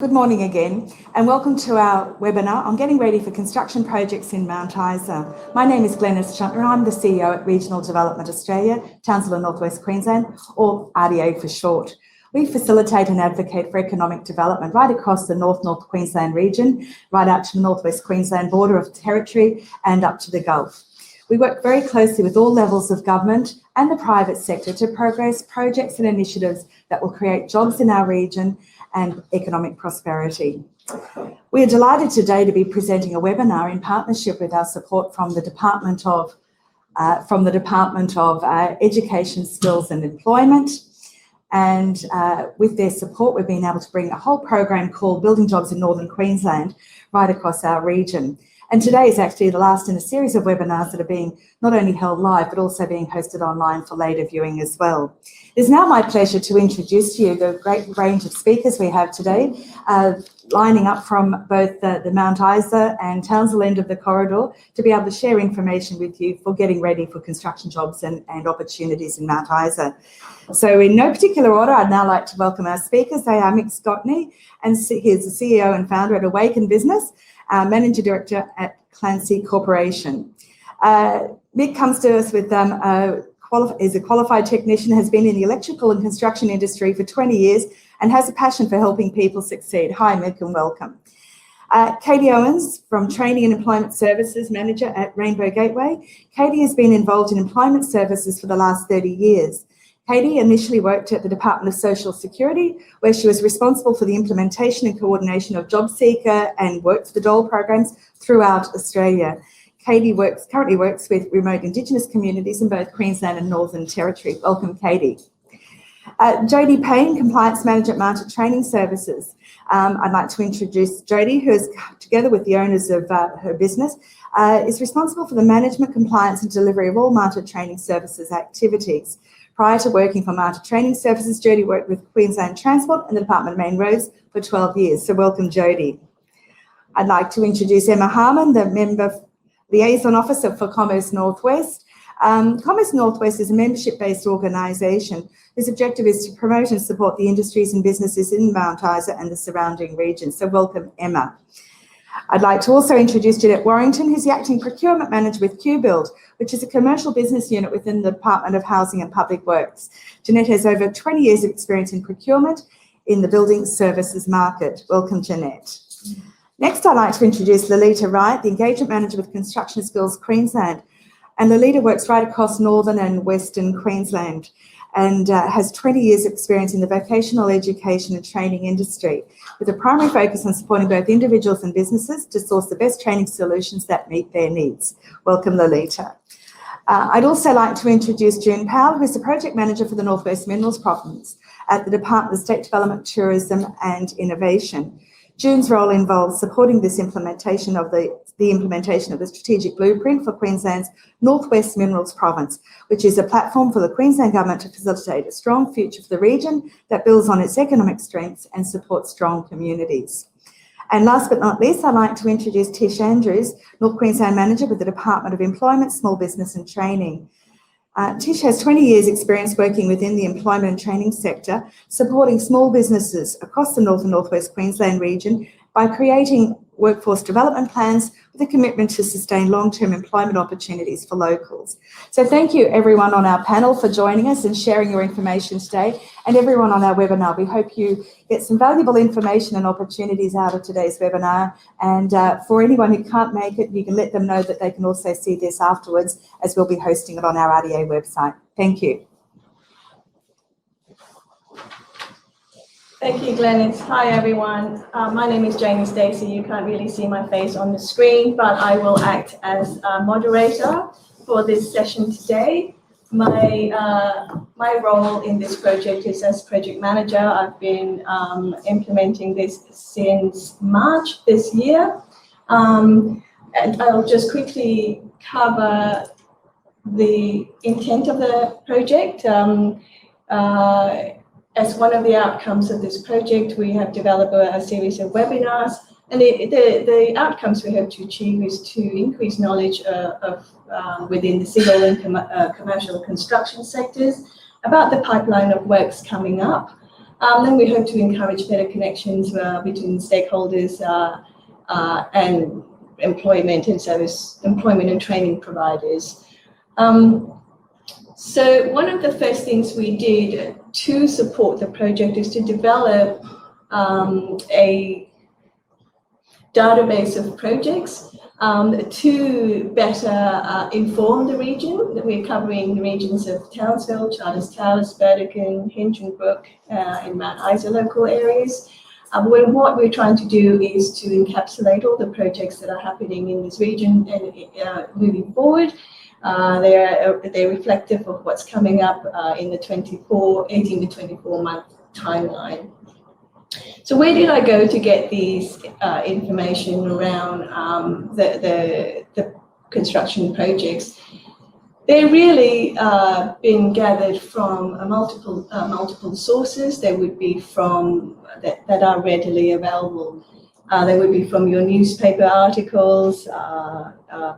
Good morning again, and welcome to our webinar on getting ready for construction projects in Mount Isa. My name is Glenys Schuntner, and I'm the CEO at Regional Development Australia, Townsville and North West Queensland, or RDA for short. We facilitate and advocate for economic development right across the North Queensland region, right out to the North West Queensland border of territory and up to the Gulf. We work very closely with all levels of government and the private sector to progress projects and initiatives that will create jobs in our region and economic prosperity. We are delighted today to be presenting a webinar in partnership with our support from the Department of Education, Skills and Employment. And with their support, we've been able to bring a whole program called Building Jobs in Northern Queensland right across our region. And today is actually the last in a series of webinars that are being not only held live, but also being hosted online for later viewing as well. It is now my pleasure to introduce to you the great range of speakers we have today, lining up from both the Mount Isa and Townsville end of the corridor to be able to share information with you for getting ready for construction jobs and opportunities in Mount Isa. So in no particular order, I'd now like to welcome our speakers. They are Mick Scotney, and he is the CEO and founder at Awaken Business, Managing Director at Clancy Corporation. Mick comes to us with is a qualified technician, has been in the electrical and construction industry for 20 years and has a passion for helping people succeed. Hi, Mick, and welcome. Katie Owens, from Training and Employment Services Manager at Rainbow Gateway. Katie has been involved in employment services for the last 30 years. Katie initially worked at the Department of Social Security, where she was responsible for the implementation and coordination of job seeker and work for the dole programs throughout Australia. Katie currently works with remote Indigenous communities in both Queensland and Northern Territory. Welcome, Katie. Jodie Payne, Compliance Manager at Marta Training Services. I'd like to introduce Jodie, who is, together with the owners of her business, is responsible for the management, compliance and delivery of all Marta Training Services activities. Prior to working for Marta Training Services, Jodie worked with Queensland Transport and the Department of Main Roads for 12 years. So welcome, Jodie. I'd like to introduce Emma Harmon, the Member Liaison Officer for Commerce Northwest. Commerce Northwest is a membership-based organisation whose objective is to promote and support the industries and businesses in Mount Isa and the surrounding region. So welcome, Emma. I'd like to also introduce Jeanette Warrington, who's the Acting Procurement Manager with QBUILD, which is a commercial business unit within the Department of Housing and Public Works. Jeanette has over 20 years of experience in procurement in the building services market. Welcome, Jeanette. Next, I'd like to introduce Lolita Wright, the Engagement Manager with Construction Skills Queensland. And Lolita works right across Northern and Western Queensland and has 20 years of experience in the vocational education and training industry, with a primary focus on supporting both individuals and businesses to source the best training solutions that meet their needs. Welcome, Lolita. I'd also like to introduce June Powell, who is the Project Manager for the North West Minerals Province at the Department of State Development, Tourism and Innovation. June's role involves supporting this implementation of the implementation of the strategic blueprint for Queensland's Northwest Minerals Province, which is a platform for the Queensland Government to facilitate a strong future for the region that builds on its economic strengths and supports strong communities. And last but not least, I'd like to introduce Tish Andrews, North Queensland Manager with the Department of Employment, Small Business and Training. Tish has 20 years experience working within the employment and training sector, supporting small businesses across the North and Northwest Queensland region by creating workforce development plans with a commitment to sustain long-term employment opportunities for locals. So thank you everyone on our panel for joining us and sharing your information today, and everyone on our webinar. We hope you get some valuable information and opportunities out of today's webinar, and for anyone who can't make it, you can let them know that they can also see this afterwards, as we'll be hosting it on our RDA website. Thank you. Thank you, Glenys. Hi, everyone. My name is Jamie Stacey. You can't really see my face on the screen, but I will act as a moderator for this session today. My role in this project is as project manager. I've been implementing this since March this year. And I'll just quickly cover the intent of the project. As one of the outcomes of this project, we have developed a series of webinars, and the outcomes we hope to achieve is to increase knowledge within the civil and commercial construction sectors about the pipeline of works coming up, Then we hope to encourage better connections between stakeholders and employment and training providers. So one of the first things we did to support the project is to develop a database of projects to better inform the region. That we're covering the regions of Townsville, Charters Towers, Burdekin, Hinchinbrook, and Mount Isa local areas. What we're trying to do is to encapsulate all the projects that are happening in this region and moving forward. They're reflective of what's coming up in the 18 to 24 month timeline. So where did I go to get these information around the construction projects? They're really been gathered from multiple sources. They would be from that are readily available. They would be from your newspaper articles,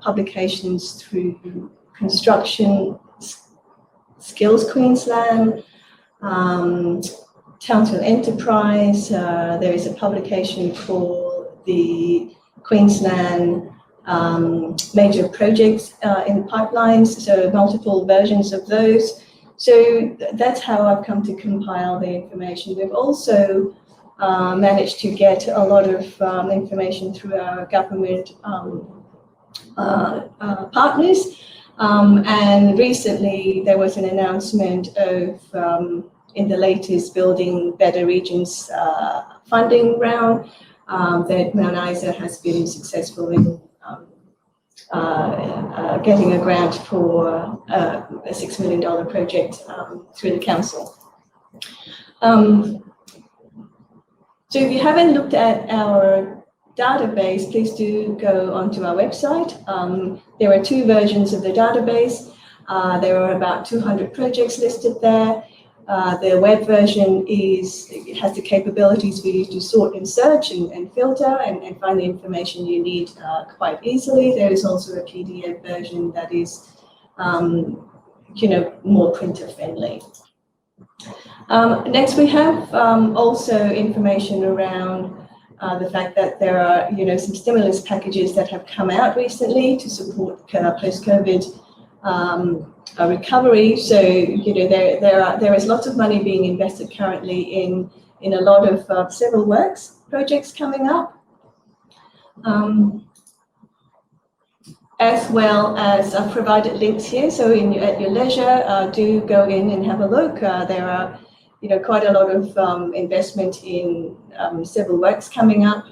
publications through Construction Skills Queensland, Townsville Enterprise. There is a publication called the Queensland major projects in pipelines, so multiple versions of those. So that's how I've come to compile the information. We've also managed to get a lot of information through our government partners. And recently there was an announcement of in the latest Building Better Regions funding round that Mount Isa has been successful in getting a grant for a $6 million project through the council. So if you haven't looked at our database, please do go onto our website. There are two versions of the database. There are about 200 projects listed there. The web version has the capabilities for you to sort and search and filter and find the information you need quite easily. There is also a PDF version that is, more printer friendly. Next, we have also information around the fact that there are, some stimulus packages that have come out recently to support post-COVID recovery. So there is lots of money being invested currently in a lot of civil works projects coming up, as well as I've provided links here. So at your leisure, do go in and have a look. There are quite a lot of investment in civil works coming up.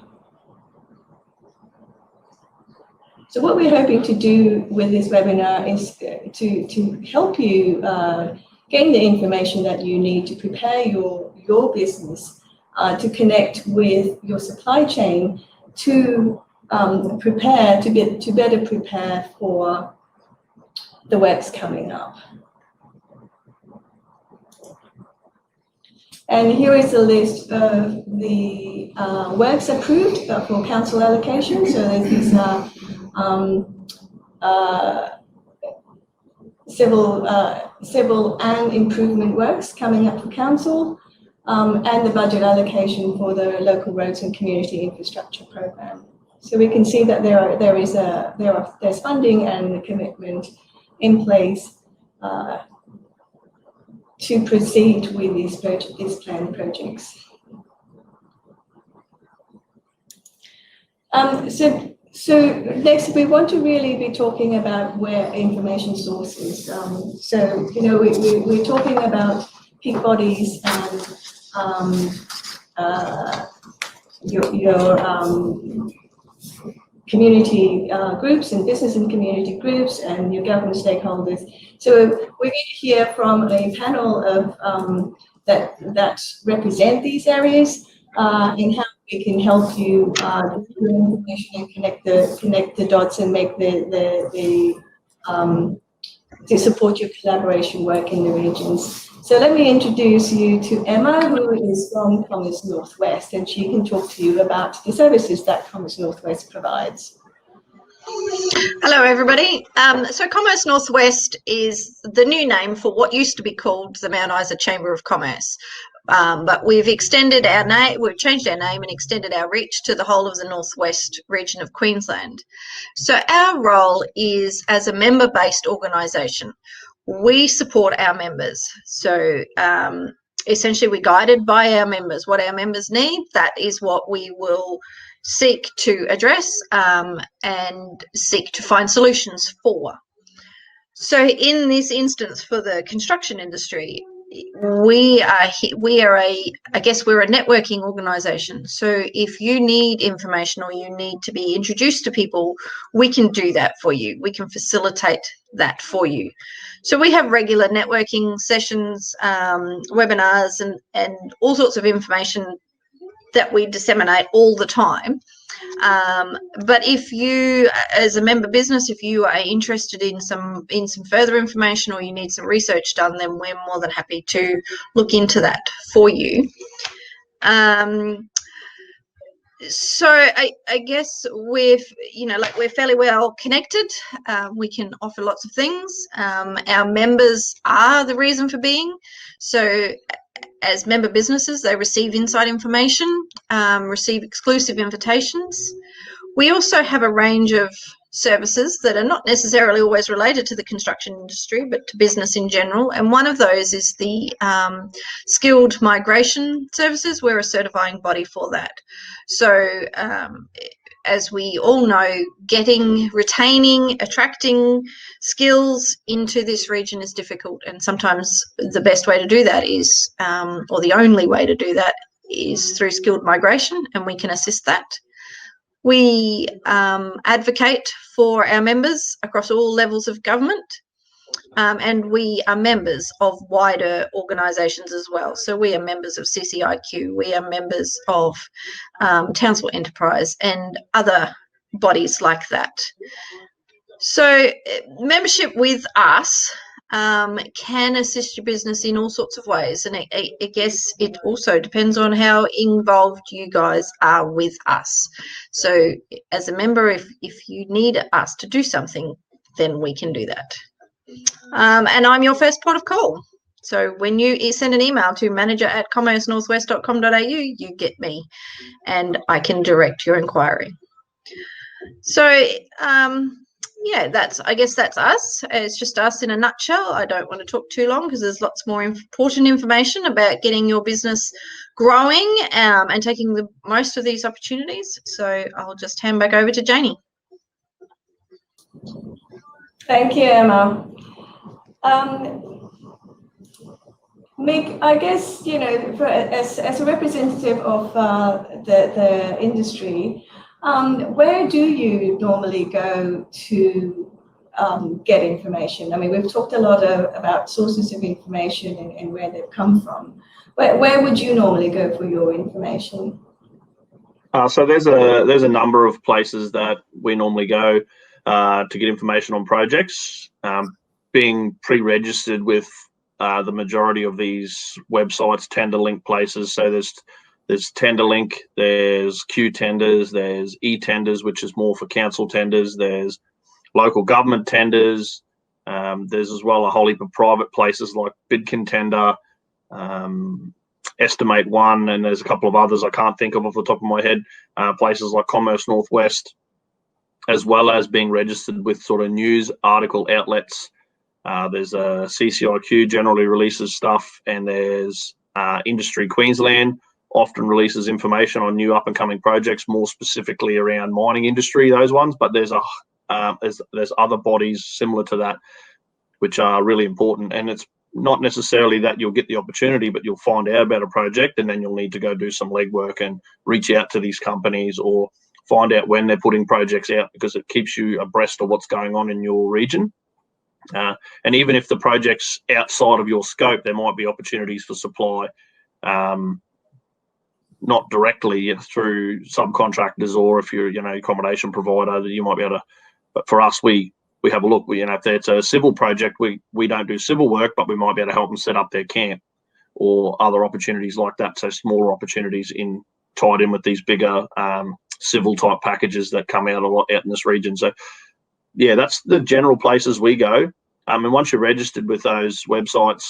So what we're hoping to do with this webinar is to help you gain the information that you need to prepare your business to connect with your supply chain to better prepare for the works coming up. And here is a list of the works approved for council allocation. So there's these civil and improvement works coming up for council, and the budget allocation for the local roads and community infrastructure program. So we can see that there's funding and a commitment in place to proceed with these planned projects. So next, we want to really be talking about where information sources. So we're talking about peak bodies and your community groups and business and community groups and your government stakeholders. So we're going to hear from a panel of that represent these areas and how we can help you get information and connect the dots and make to support your collaboration work in the regions. So let me introduce you to Emma, who is from Commerce Northwest, and she can talk to you about the services that Commerce Northwest provides. Hello, everybody. So Commerce Northwest is the new name for what used to be called the Mount Isa Chamber of Commerce. but we've extended our name, we've changed our name and extended our reach to the whole of the northwest region of Queensland. So our role is as a member-based organisation. We support our members. So essentially we're guided by our members. What our members need, that is what we will seek to address and seek to find solutions for. So in this instance for the construction industry, we're a networking organisation. So if you need information or you need to be introduced to people, we can do that for you. We can facilitate that for you. So we have regular networking sessions, webinars, and all sorts of information that we disseminate all the time. But if you, as a member business, if you are interested in some further information or you need some research done, then we're more than happy to look into that for you. So I guess we're fairly well connected. We can offer lots of things. Our members are the reason for being. So as member businesses, they receive inside information, receive exclusive invitations. We also have a range of services that are not necessarily always related to the construction industry, but to business in general. And one of those is the skilled migration services. We're a certifying body for that. So as we all know, retaining, attracting skills into this region is difficult, and sometimes the best way to do that is, or the only way to do that is through skilled migration, and we can assist that. We advocate for our members across all levels of government, and we are members of wider organisations as well. So we are members of CCIQ, we are members of Townsville Enterprise and other bodies like that. So membership with us can assist your business in all sorts of ways, and I guess it also depends on how involved you guys are with us. So as a member, if you need us to do something, then we can do that. And I'm your first port of call. So when you send an email to manager@commercenorthwest.com.au, you get me and I can direct your inquiry. So yeah, I guess that's us. It's just us in a nutshell. I don't want to talk too long because there's lots more important information about getting your business growing and taking the most of these opportunities. So I'll just hand back over to Janie. Thank you, Emma. Mick, I guess, as a representative of the industry, where do you normally go to get information? I mean, we've talked a lot about sources of information and where they've come from. Where would you normally go for your information? So there's a number of places that we normally go to get information on projects. Being pre-registered with the majority of these websites, tender link places. So there's TenderLink, there's Q tenders, there's e-tenders, which is more for council tenders. There's local government tenders. There's as well a whole heap of private places like Bid Contender, Estimate One, and there's a couple of others I can't think of off the top of my head. Places like Commerce Northwest, as well as being registered with sort of news article outlets. There's a CCIQ generally releases stuff, and there's Industry Queensland often releases information on new up and coming projects, more specifically around mining industry, those ones. But there's other bodies similar to that which are really important, and it's not necessarily that you'll get the opportunity, but you'll find out about a project and then you'll need to go do some legwork and reach out to these companies or find out when they're putting projects out, because it keeps you abreast of what's going on in your region. And even if the project's outside of your scope, there might be opportunities for supply, not directly through subcontractors, or if you're accommodation provider, that you might be able to. But for us, we have a look. If it's a civil project, we don't do civil work, but we might be able to help them set up their camp or other opportunities like that. So smaller opportunities tied in with these bigger civil type packages that come out a lot out in this region. So yeah, that's the general places we go. And once you're registered with those websites,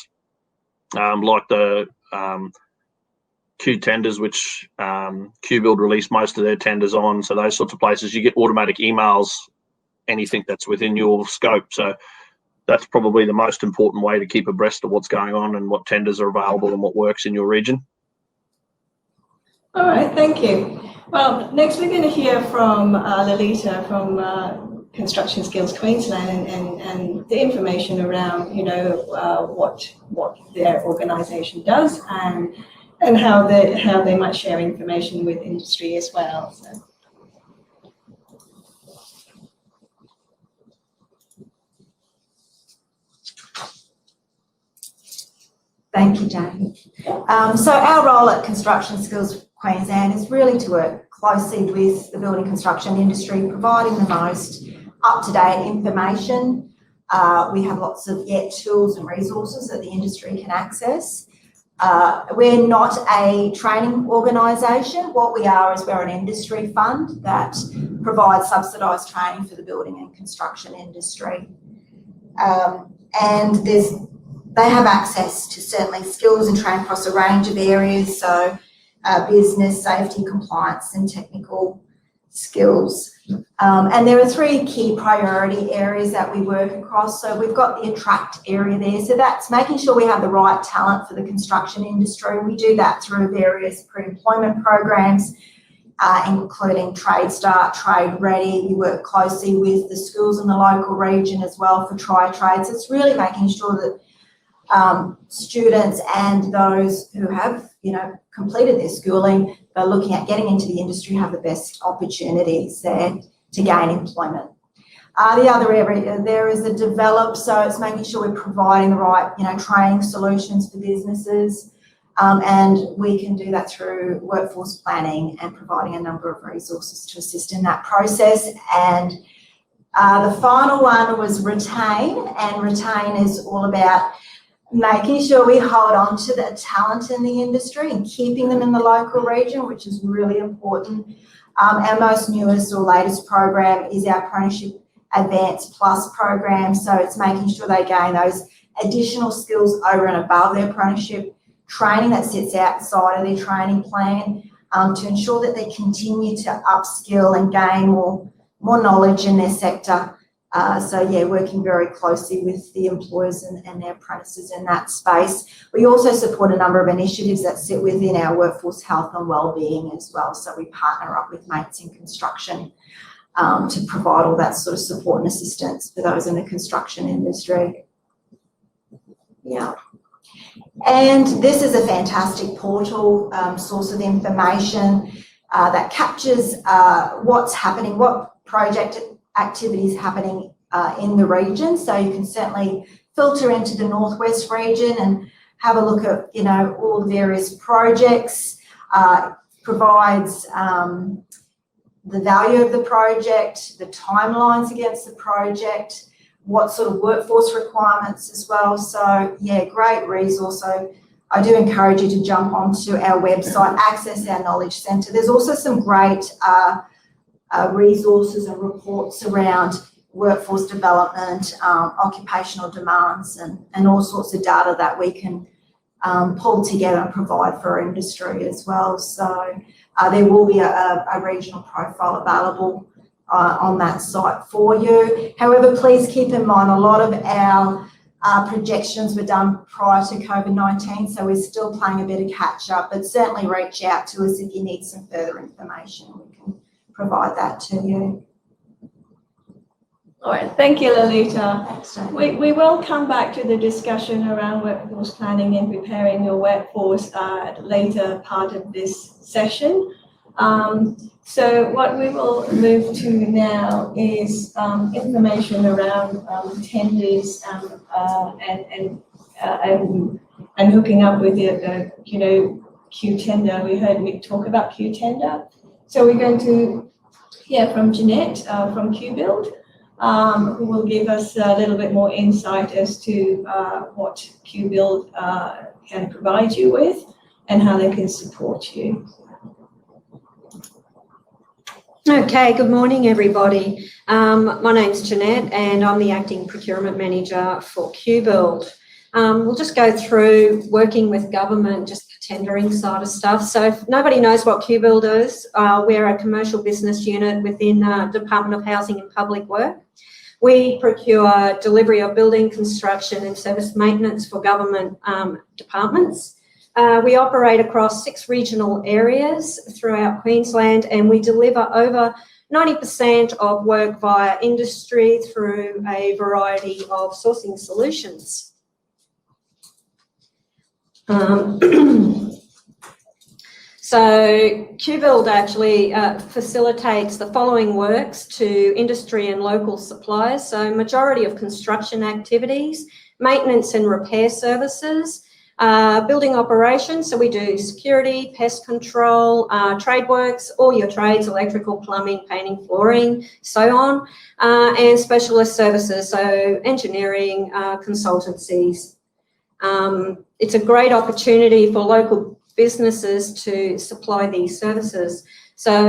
like the Q tenders, which QBUILD release most of their tenders on. So those sorts of places, you get automatic emails, anything that's within your scope. So that's probably the most important way to keep abreast of what's going on and what tenders are available and what works in your region. All right, thank you. Well, next we're going to hear from Lolita from Construction Skills Queensland and the information around, what their organisation does and how they might share information with industry as well. So. Thank you, Jane. So our role at Construction Skills Queensland is really to work closely with the building construction industry, providing the most up-to-date information. We have lots of tools and resources that the industry can access. We're not a training organisation. What we are is we're an industry fund that provides subsidised training for the building and construction industry. And they have access to certainly skills and training across a range of areas, so business, safety, compliance and technical skills. And there are 3 key priority areas that we work across. So we've got the attract area there. So that's making sure we have the right talent for the construction industry. We do that through various pre-employment programs, including Trade Start, Trade Ready. We work closely with the schools in the local region as well for Tri-Trades. So it's really making sure that students and those who have, completed their schooling, are looking at getting into the industry, have the best opportunities there to gain employment. The other area there is the develop, so it's making sure we're providing the right, training solutions for businesses, and we can do that through workforce planning and providing a number of resources to assist in that process. And the final one was retain, and retain is all about making sure we hold on to the talent in the industry and keeping them in the local region, which is really important. Our most newest or latest program is our Apprenticeship Advanced Plus program. So it's making sure they gain those additional skills over and above their apprenticeship training that sits outside of their training plan, to ensure that they continue to upskill and gain more knowledge in their sector. Working very closely with the employers and their apprentices in that space. We also support a number of initiatives that sit within our workforce health and wellbeing as well. So we partner up with Mates in Construction to provide all that sort of support and assistance for those in the construction industry. Yeah. And this is a fantastic portal, source of information that captures what's happening, what project activities happening in the region. So you can certainly filter into the Northwest region and have a look at, all the various projects, provides the value of the project, the timelines against the project, what sort of workforce requirements as well. So great resource. So I do encourage you to jump onto our website, access our knowledge centre. There's also some great resources and reports around workforce development, occupational demands and all sorts of data that we can pull together and provide for our industry as well. So there will be a regional profile available on that site for you. However, please keep in mind a lot of our projections were done prior to COVID-19, so we're still playing a bit of catch up, but certainly reach out to us if you need some further information. We can provide that to you. All right, thank you, Lolita. We will come back to the discussion around workforce planning and preparing your workforce at a later part of this session. So what we will move to now is information around tenders and hooking up with the Q tender. We heard Mick talk about Q tender. So we're going to hear from Jeanette from QBUILD, who will give us a little bit more insight as to what QBUILD can provide you with and how they can support you. Okay, good morning, everybody. My name's Jeanette and I'm the Acting Procurement Manager for QBUILD. We'll just go through working with government, just the tendering side of stuff. So if nobody knows what QBUILD is, we're a commercial business unit within Department of Housing and Public Work. We procure delivery of building, construction and service maintenance for government departments. We operate across 6 regional areas throughout Queensland, and we deliver over 90% of work via industry through a variety of sourcing solutions. So QBUILD actually facilitates the following works to industry and local suppliers. So majority of construction activities, maintenance and repair services, building operations. So we do security, pest control, trade works, all your trades, electrical, plumbing, painting, flooring, so on, and specialist services. So engineering, consultancies. It's a great opportunity for local businesses to supply these services. So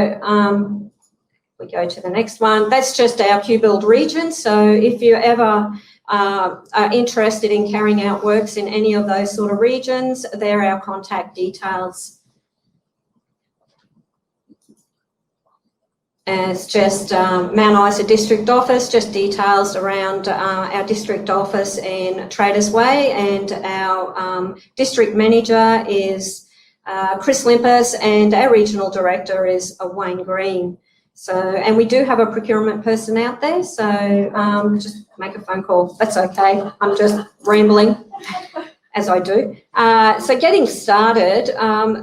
we go to the next one. That's just our QBUILD region. So if you ever are interested in carrying out works in any of those sort of regions, there are our contact details. As just Mount Isa District Office, just details around our district office in Traders Way, and our district manager is Chris Limpus, and our regional director is Wayne Green. So, and we do have a procurement person out there, so just make a phone call. That's okay. I'm just rambling, as I do. So getting started,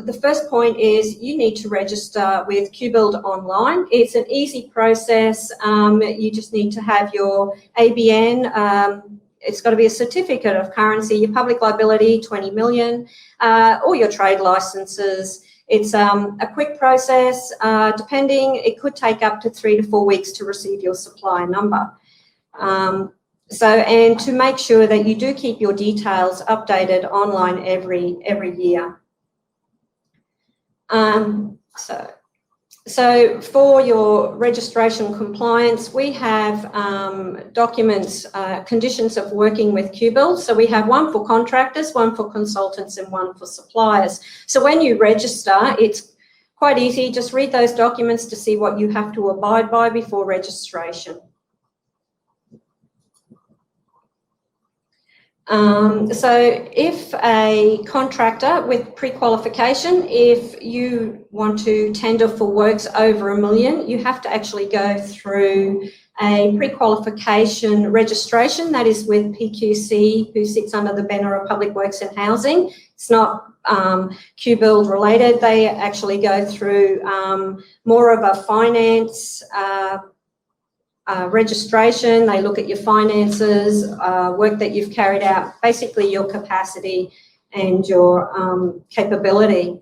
the first point is you need to register with QBUILD online. It's an easy process. You just need to have your ABN. It's got to be a certificate of currency, your public liability, 20 million, or your trade licenses. It's a quick process, depending, it could take up to 3 to 4 weeks to receive your supplier number. And to make sure that you do keep your details updated online every year. So for your registration compliance, we have documents, conditions of working with QBUILD. So we have one for contractors, one for consultants, and one for suppliers. So when you register, it's quite easy. Just read those documents to see what you have to abide by before registration. So if a contractor with pre-qualification, if you want to tender for works over $1 million, you have to actually go through a pre-qualification registration. That is with PQC, who sits under the banner of Public Works and Housing. It's not QBUILD related. They actually go through more of a finance registration. They look at your finances, work that you've carried out, basically your capacity and your capability.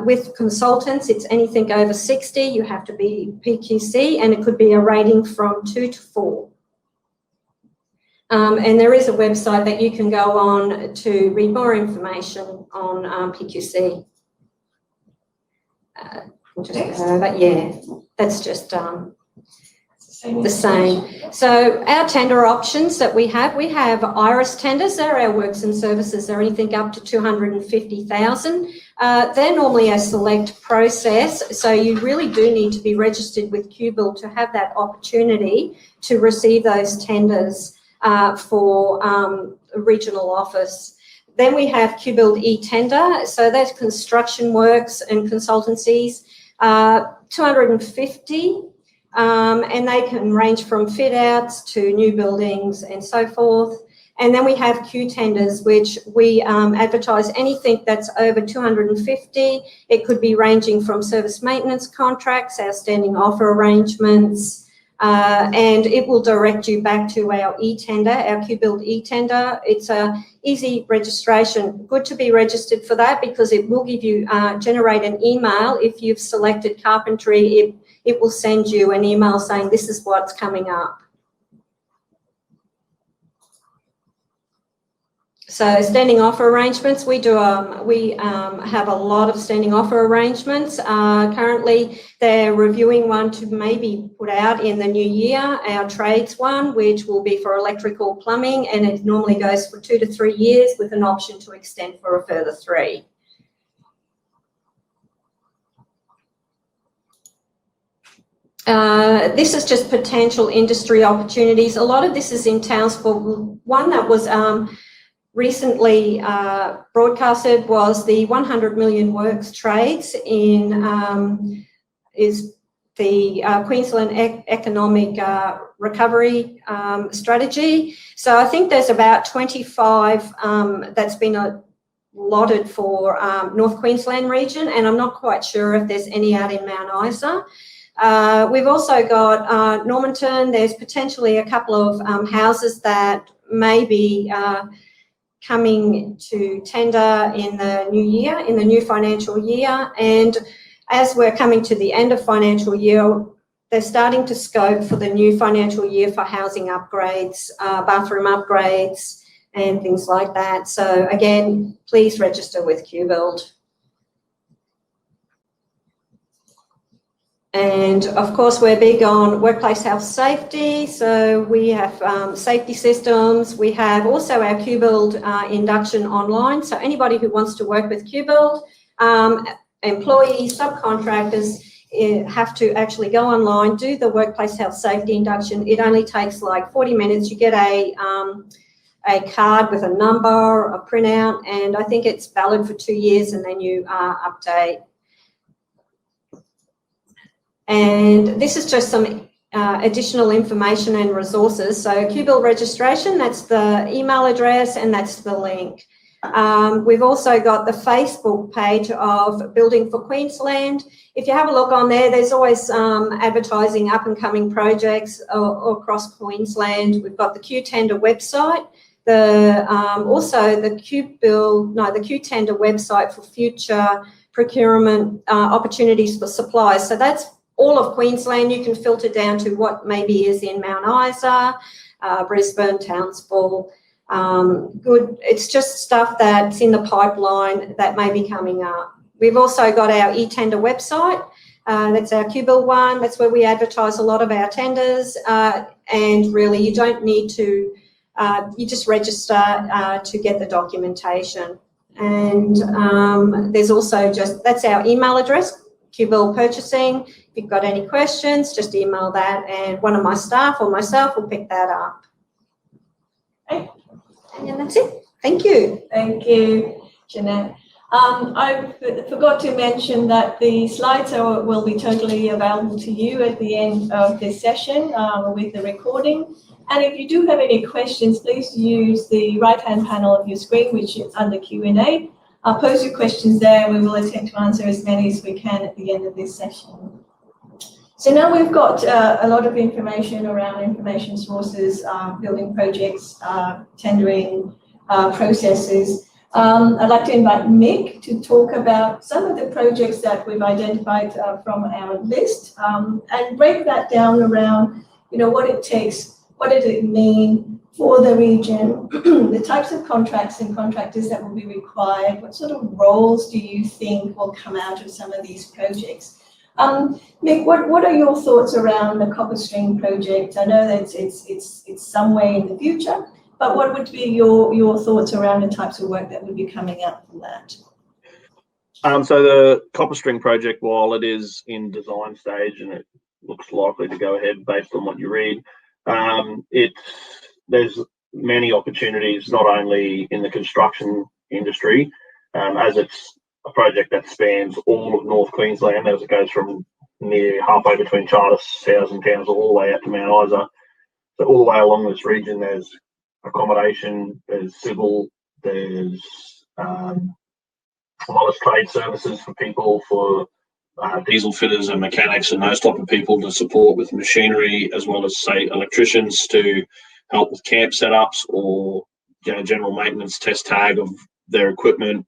With consultants, it's anything over 60, you have to be PQC, and it could be a rating from 2 to 4. And there is a website that you can go on to read more information on PQC. But yeah, that's just the same. So our tender options that we have IRIS tenders. They're our works and services. They're anything up to 250,000. They're normally a select process, so you really do need to be registered with QBUILD to have that opportunity to receive those tenders for a regional office. Then we have QBUILD e-tender. So that's construction works and consultancies, 250. And they can range from fit outs to new buildings and so forth. And then we have Q tenders, which we advertise anything that's over 250. It could be ranging from service maintenance contracts, outstanding offer arrangements, and it will direct you back to our e-tender, our QBUILD e-tender. It's a easy registration. Good to be registered for that because it will give you, generate an email if you've selected carpentry. It will send you an email saying this is what's coming up. So standing offer arrangements, we have a lot of standing offer arrangements. Currently, they're reviewing one to maybe put out in the new year, our trades one, which will be for electrical plumbing, and it normally goes for 2 to 3 years with an option to extend for a further 3. This is just potential industry opportunities. A lot of this is in Townsville. One that was recently broadcasted was the 100 million works trades is the Queensland Economic Recovery Strategy. So I think there's about 25 that's been allotted for North Queensland region, and I'm not quite sure if there's any out in Mount Isa. We've also got Normanton. There's potentially a couple of houses that may be coming to tender in the new year, in the new financial year. And as we're coming to the end of financial year, they're starting to scope for the new financial year for housing upgrades, bathroom upgrades, and things like that. So again, please register with QBUILD. And of course, we're big on workplace health safety. So we have safety systems. We have also our QBUILD induction online. So anybody who wants to work with QBUILD, employees, subcontractors, have to actually go online, do the workplace health safety induction. It only takes like 40 minutes. You get a card with a number, a printout, and I think it's valid for 2 years, and then you update. And this is just some additional information and resources. So QBUILD registration, that's the email address, and that's the link. We've also got the Facebook page of Building for Queensland. If you have a look on there, there's always advertising up and coming projects across Queensland. We've got the Q-Tender website, also the Q-Tender website for future procurement opportunities for suppliers. So that's all of Queensland. You can filter down to what maybe is in Mount Isa, Brisbane, Townsville. Good. It's just stuff that's in the pipeline that may be coming up. We've also got our e-tender website. That's our QBUILD one. That's where we advertise a lot of our tenders. And really, you don't need to, you just register to get the documentation. And there's also that's our email address, QBUILD Purchasing. If you've got any questions, just email that, and one of my staff or myself will pick that up. Okay. And that's it. Thank you. Thank you, Jeanette. I forgot to mention that the slides will be totally available to you at the end of this session with the recording. And if you do have any questions, please use the right-hand panel of your screen, which is under Q&A. Post your questions there, and we will attempt to answer as many as we can at the end of this session. So now we've got a lot of information around information sources, building projects, tendering processes. I'd like to invite Mick to talk about some of the projects that we've identified from our list and break that down around, what it takes, what does it mean for the region, the types of contracts and contractors that will be required, what sort of roles do you think will come out of some of these projects? Mick, what are your thoughts around the Copper String project? I know that it's some way in the future, but what would be your thoughts around the types of work that would be coming out from that? So the Copper String project, while it is in design stage and it looks likely to go ahead based on what you read, there's many opportunities, not only in the construction industry, as it's a project that spans all of North Queensland, as it goes from near halfway between Charters, Housing Towns, all the way out to Mount Isa. So all the way along this region, there's accommodation, there's civil, there's a lot of trade services for people, for diesel fitters and mechanics and those type of people to support with machinery, as well as, say, electricians to help with camp setups or general maintenance, test tag of their equipment.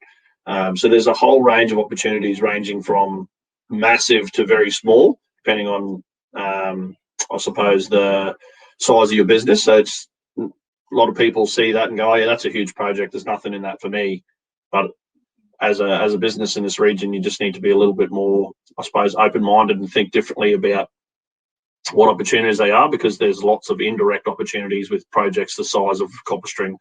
So there's a whole range of opportunities ranging from massive to very small, depending on, I suppose, the size of your business. So it's lot of people see that and go, oh yeah, that's a huge project. There's nothing in that for me. But as a business in this region, you just need to be a little bit more, I suppose, open-minded and think differently about what opportunities they are, because there's lots of indirect opportunities with projects the size of CopperString,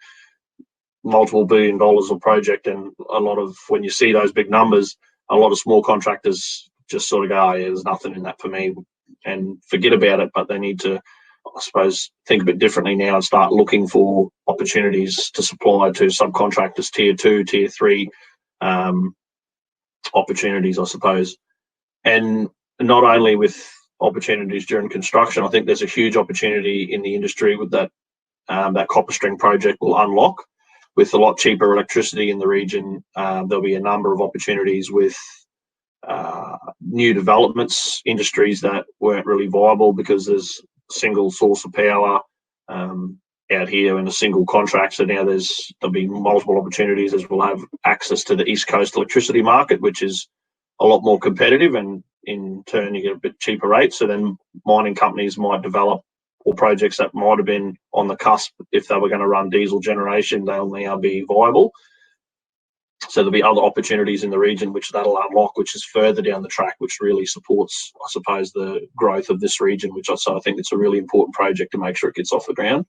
multiple $1 billion of project, and a lot of, when you see those big numbers, a lot of small contractors just sort of go, oh yeah, there's nothing in that for me, and forget about it. But they need to, I suppose, think a bit differently now and start looking for opportunities to supply to subcontractors, tier 2, tier 3 opportunities, I suppose. And not only with opportunities during construction, I think there's a huge opportunity in the industry with that CopperString project will unlock. With a lot cheaper electricity in the region, there'll be a number of opportunities with new developments, industries that weren't really viable because there's a single source of power out here in a single contract. So now there'll be multiple opportunities, as we'll have access to the East Coast electricity market, which is a lot more competitive, and in turn you get a bit cheaper rates. So then mining companies might develop, or projects that might have been on the cusp, if they were going to run diesel generation, they'll now be viable. So there'll be other opportunities in the region which that'll unlock, which is further down the track, which really supports, I suppose, the growth of this region, which I think it's a really important project to make sure it gets off the ground.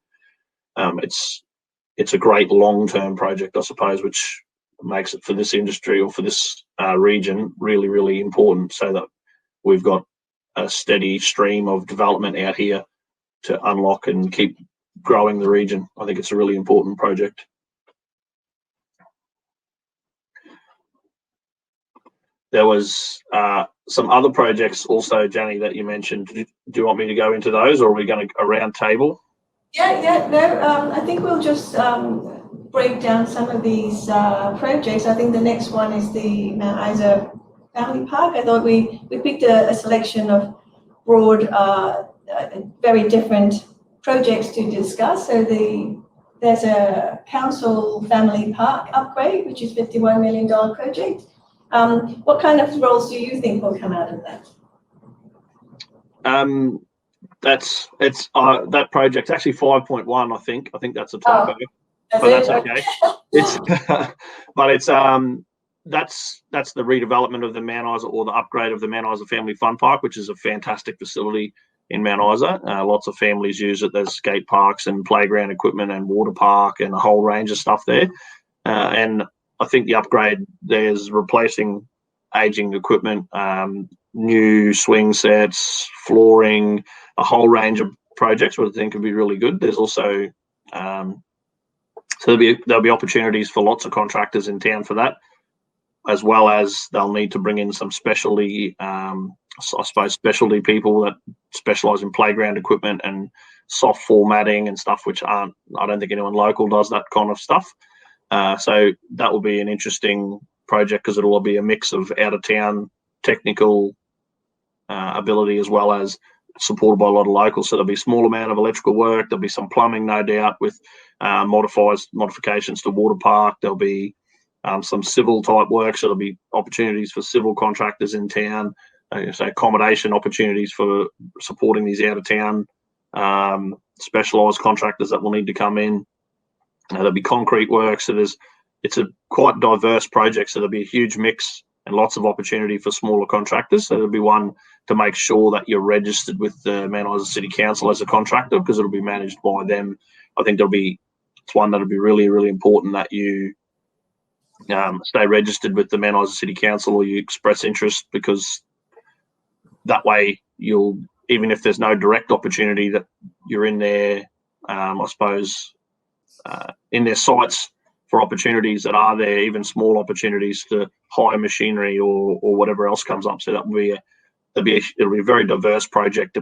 It's a great long-term project, I suppose, which makes it for this industry, or for this region, really, really important, so that we've got a steady stream of development out here to unlock and keep growing the region. I think it's a really important project. There was some other projects also, Jenny, that you mentioned. Do you want me to go into those, or are we going to a round table? Yeah, no, I think we'll just break down some of these projects. I think the next one is the Mount Isa Family Park. I thought we picked a selection of broad, very different projects to discuss. So there's a council family park upgrade, which is $51 million project. What kind of roles do you think will come out of that? That project's actually 5.1. I think that's a typo, but that's okay. It's but it's that's the redevelopment of the Mount Isa, or the upgrade of the Mount Isa Family Fun Park, which is a fantastic facility in Mount Isa. Lots of families use it. There's skate parks and playground equipment and water park and a whole range of stuff there. And I think the upgrade there's replacing aging equipment, new swing sets, flooring, a whole range of projects which I think could be really good. There's also so there'll be opportunities for lots of contractors in town for that, as well as they'll need to bring in some specialty, I suppose, specialty people that specialise in playground equipment and soft formatting and stuff, which I don't think anyone local does that kind of stuff. So that will be an interesting project, because it'll be a mix of out-of-town technical ability, as well as supported by a lot of locals. So there'll be a small amount of electrical work. There'll be some plumbing, no doubt, with modifications to water park. There'll be some civil type work. So there'll be opportunities for civil contractors in town. So accommodation opportunities for supporting these out-of-town specialised contractors that will need to come in. There'll be concrete work. So it's a quite diverse project. So there'll be a huge mix and lots of opportunity for smaller contractors. So there'll be one to make sure that you're registered with the Mount Isa City Council as a contractor, because it'll be managed by them. I think it's one that'll be really, really important that you stay registered with the Mount Isa City Council, or you express interest, because that way you'll, even if there's no direct opportunity, that you're in there, I suppose, in their sites for opportunities that are there, even small opportunities to hire machinery or whatever else comes up. So it'll be a very diverse project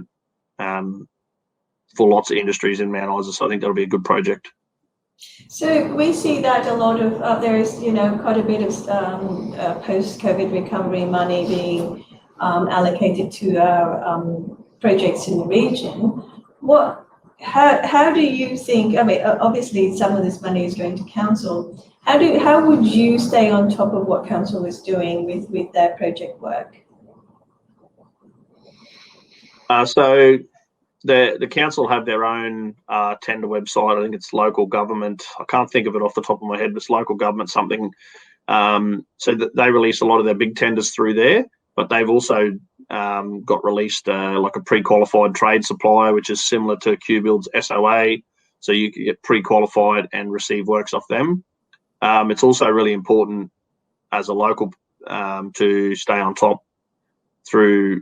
for lots of industries in Mount Isa. So I think that'll be a good project. So we see that a lot of there is quite a bit of post-COVID recovery money being allocated to our projects in the region. How do you think? I mean, obviously some of this money is going to council. How would you stay on top of what council is doing with their project work? So the council have their own tender website. I think it's local government. I can't think of it off the top of my head, but it's local government something. So that they release a lot of their big tenders through there, but they've also got released like a pre-qualified trade supplier, which is similar to QBUILD's SOA. So you can get pre-qualified and receive works off them. It's also really important as a local to stay on top through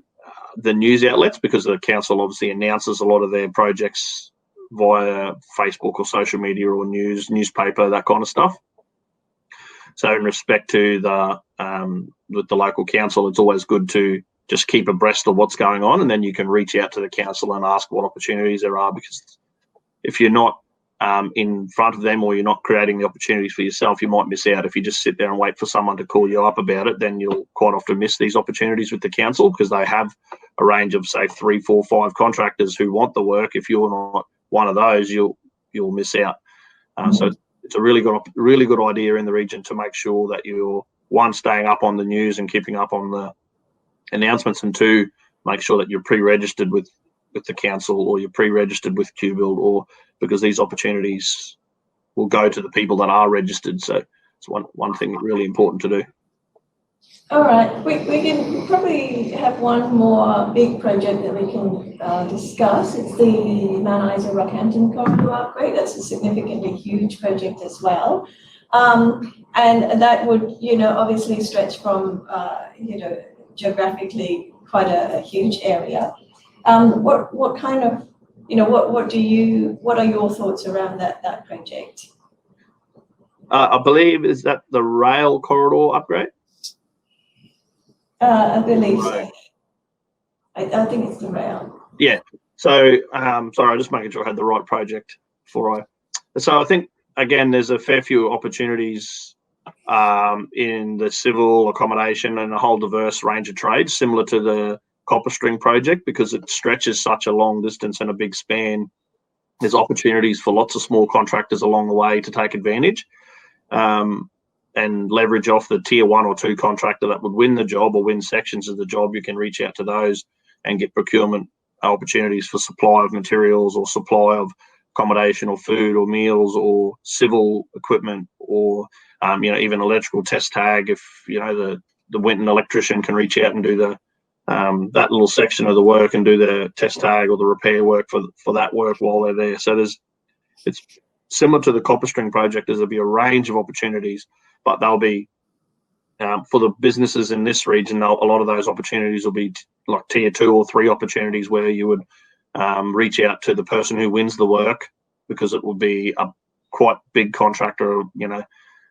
the news outlets, because the council obviously announces a lot of their projects via Facebook or social media or newspaper, that kind of stuff. So in respect to the with the local council, it's always good to just keep abreast of what's going on, and then you can reach out to the council and ask what opportunities there are, because if you're not in front of them, or you're not creating the opportunities for yourself, you might miss out. If you just sit there and wait for someone to call you up about it, then you'll quite often miss these opportunities with the council, because they have a range of, say, 3, 4, 5 contractors who want the work. If you're not one of those, you'll miss out. So it's a really good idea in the region to make sure that you're, one, staying up on the news and keeping up on the announcements, and two, make sure that you're pre-registered with the council, or you're pre-registered with QBUILD, or because these opportunities will go to the people that are registered. So it's one thing really important to do. All right, we can probably have one more big project that we can discuss. It's the Mount Isa Rockhampton corridor upgrade. That's a significantly huge project as well. And that would, obviously stretch from, geographically quite a huge area. What kind of, what are your thoughts around that project? I believe, is that the rail corridor upgrade? I believe so. I think it's the rail. Yeah. So, sorry, I'm just making sure I had the right project before So I think, again, there's a fair few opportunities in the civil accommodation and a whole diverse range of trades, similar to the copper string project, because it stretches such a long distance and a big span. There's opportunities for lots of small contractors along the way to take advantage and leverage off the tier 1 or 2 contractor that would win the job or win sections of the job. You can reach out to those and get procurement opportunities for supply of materials, or supply of accommodation or food or meals or civil equipment, or even electrical test tag. If the Winton electrician can reach out and do the that little section of the work and do the test tag or the repair work for that work while they're there. So it's similar to the copper string project. There'll be a range of opportunities, but they'll be for the businesses in this region. A lot of those opportunities will be like tier 2 or 3 opportunities, where you would reach out to the person who wins the work, because it will be a quite big contractor.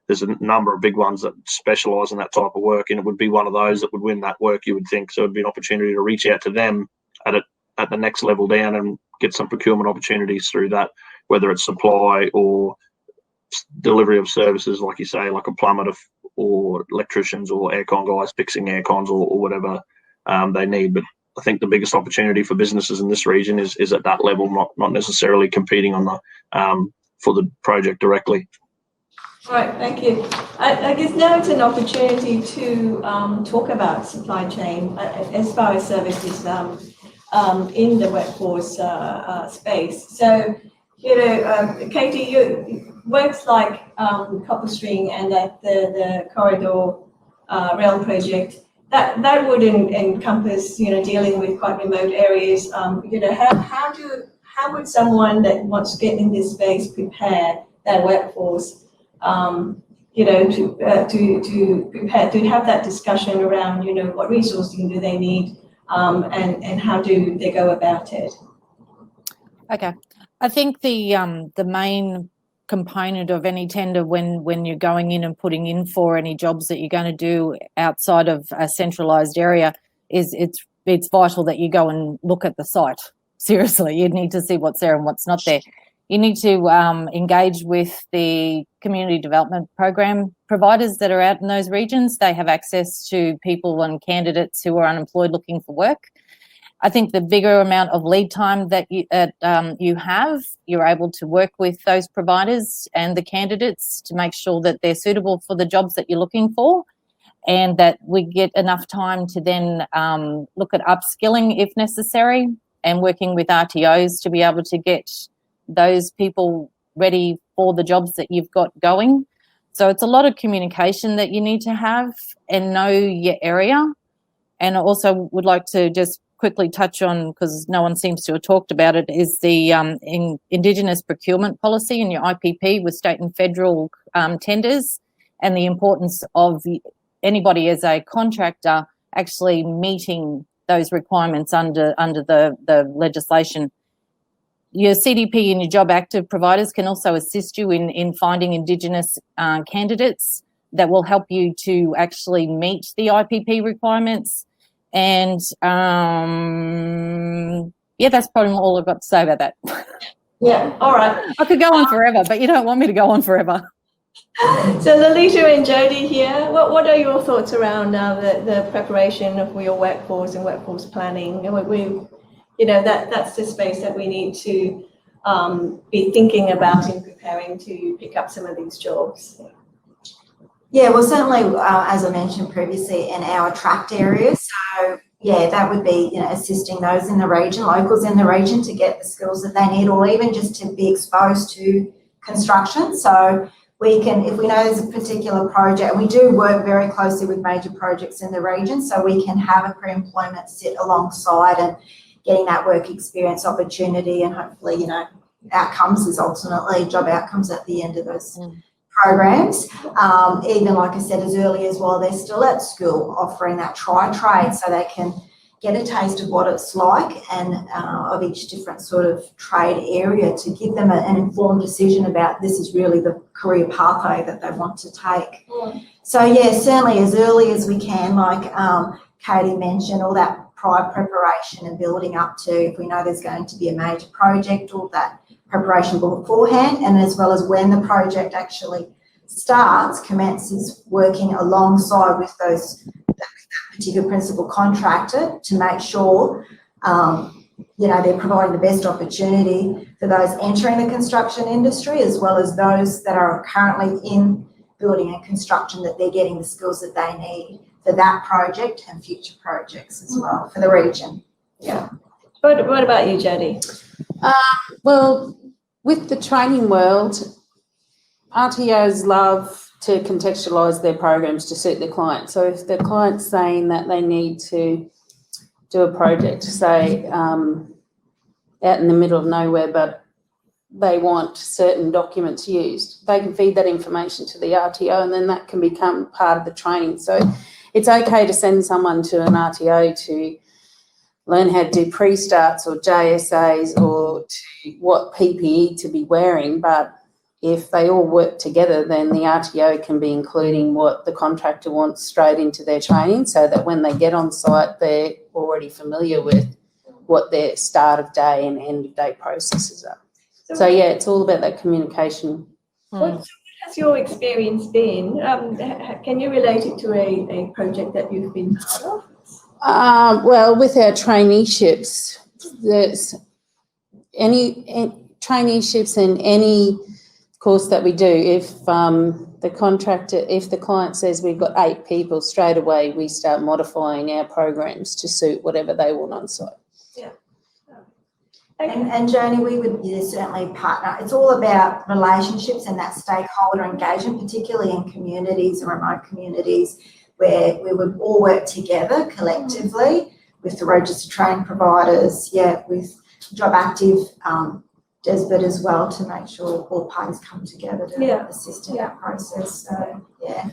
There's a number of big ones that specialise in that type of work, and it would be one of those that would win that work, you would think. So it'd be an opportunity to reach out to them at the next level down and get some procurement opportunities through that, whether it's supply or delivery of services, like you say, like a plumber or electricians or aircon guys fixing aircons or whatever they need. But I think the biggest opportunity for businesses in this region is at that level, not necessarily competing on the for the project directly. All right, thank you. I guess now it's an opportunity to talk about supply chain as far as services in the workforce space. So, Katie, works like copper string and the corridor rail project, that would encompass, dealing with quite remote areas. How would someone that wants to get in this space prepare their workforce? To prepare, to have that discussion around, what resourcing do they need, and how do they go about it? Okay, I think the main component of any tender when you're going in and putting in for any jobs that you're going to do outside of a centralised area is it's vital that you go and look at the site. Seriously, you need to see what's there and what's not there. You need to engage with the community development program providers that are out in those regions. They have access to people and candidates who are unemployed looking for work. I think the bigger amount of lead time that you have, you're able to work with those providers and the candidates to make sure that they're suitable for the jobs that you're looking for, and that we get enough time to then look at upskilling if necessary. and working with RTOs to be able to get those people ready for the jobs that you've got going. So it's a lot of communication that you need to have and know your area. And I also would like to just quickly touch on, because no one seems to have talked about it, is the Indigenous procurement policy in your IPP with state and federal tenders, and the importance of anybody as a contractor actually meeting those requirements under the legislation. Your CDP and your job active providers can also assist you in finding Indigenous candidates that will help you to actually meet the IPP requirements. And yeah, that's probably all I've got to say about that. Yeah, all right. I could go on forever, but you don't want me to go on forever. So Lolita and Jody here, what are your thoughts around the preparation of your workforce and workforce planning? And that's the space that we need to be thinking about in preparing to pick up some of these jobs. Yeah, well, certainly, as I mentioned previously, in our attract areas. So, yeah, that would be, assisting those in the region, locals in the region, to get the skills that they need, or even just to be exposed to construction. So we can, if we know there's a particular project, and we do work very closely with major projects in the region, so we can have a pre-employment sit alongside and getting that work experience opportunity, and hopefully, outcomes is ultimately job outcomes at the end of those programs. Even like I said, as early as while they're still at school, offering that try-trade so they can get a taste of what it's like and of each different sort of trade area, to give them an informed decision about this is really the career pathway that they want to take. So yeah, certainly as early as we can, like Katie mentioned, all that prior preparation and building up to, if we know there's going to be a major project, all that preparation beforehand, and as well as when the project actually starts, commences working alongside with that particular principal contractor to make sure they're providing the best opportunity for those entering the construction industry, as well as those that are currently in building and construction, that they're getting the skills that they need for that project and future projects as well for the region. Yeah. What about you, Jody? Well, with the training world, RTOs love to contextualise their programs to suit the client. So if the client's saying that they need to do a project, say, out in the middle of nowhere, but they want certain documents used, they can feed that information to the RTO, and then that can become part of the training. So it's okay to send someone to an RTO to learn how to do pre-starts or JSAs or to what PPE to be wearing, but if they all work together, then the RTO can be including what the contractor wants straight into their training, so that when they get on site, they're already familiar with what their start of day and end of day processes are. So yeah, it's all about that communication. What has your experience been? Can you relate it to a project that you've been part of? Well, with our traineeships, there's any traineeships in any course that we do. If if the client says we've got 8 people, straight away we start modifying our programs to suit whatever they want on site. Yeah. And Joni, we would certainly partner. It's all about relationships and that stakeholder engagement, particularly in communities and remote communities, where we would all work together collectively with the registered training providers, with Job Active, DESBIT as well, to make sure all parties come together to assist in that process. So, yeah.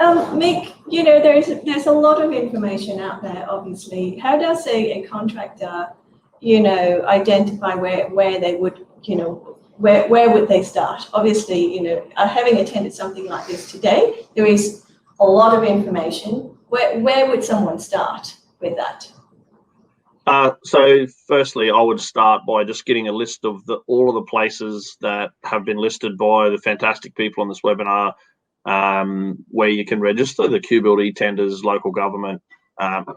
Mick, there's a lot of information out there, obviously. How does a contractor, identify where they would, where would they start? Obviously, having attended something like this today, there is a lot of information. Where would someone start with that? So firstly, I would start by just getting a list of all of the places that have been listed by the fantastic people on this webinar, where you can register, the QBUILD e-tenders, local government,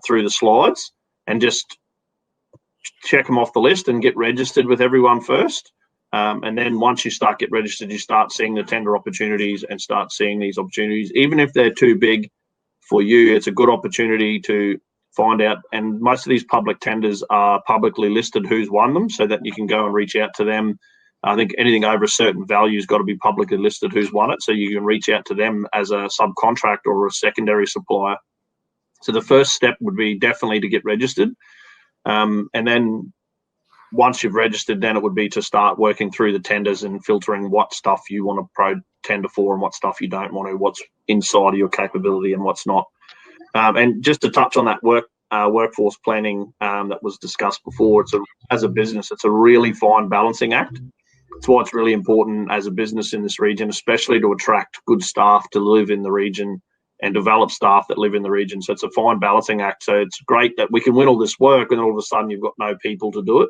through the slides, and just check them off the list and get registered with everyone first. And then once you get registered, you start seeing the tender opportunities and start seeing these opportunities. Even if they're too big for you, it's a good opportunity to find out. And most of these public tenders are publicly listed who's won them, so that you can go and reach out to them. I think anything over a certain value has got to be publicly listed who's won it, so you can reach out to them as a subcontractor or a secondary supplier. So the first step would be definitely to get registered. And then once you've registered, then it would be to start working through the tenders and filtering what stuff you want to pro-tender for and what stuff you don't want to, what's inside of your capability and what's not. And just to touch on that workforce planning that was discussed before, as a business, it's a really fine balancing act. It's why it's really important as a business in this region, especially to attract good staff to live in the region and develop staff that live in the region. So it's a fine balancing act. So it's great that we can win all this work and all of a sudden you've got no people to do it.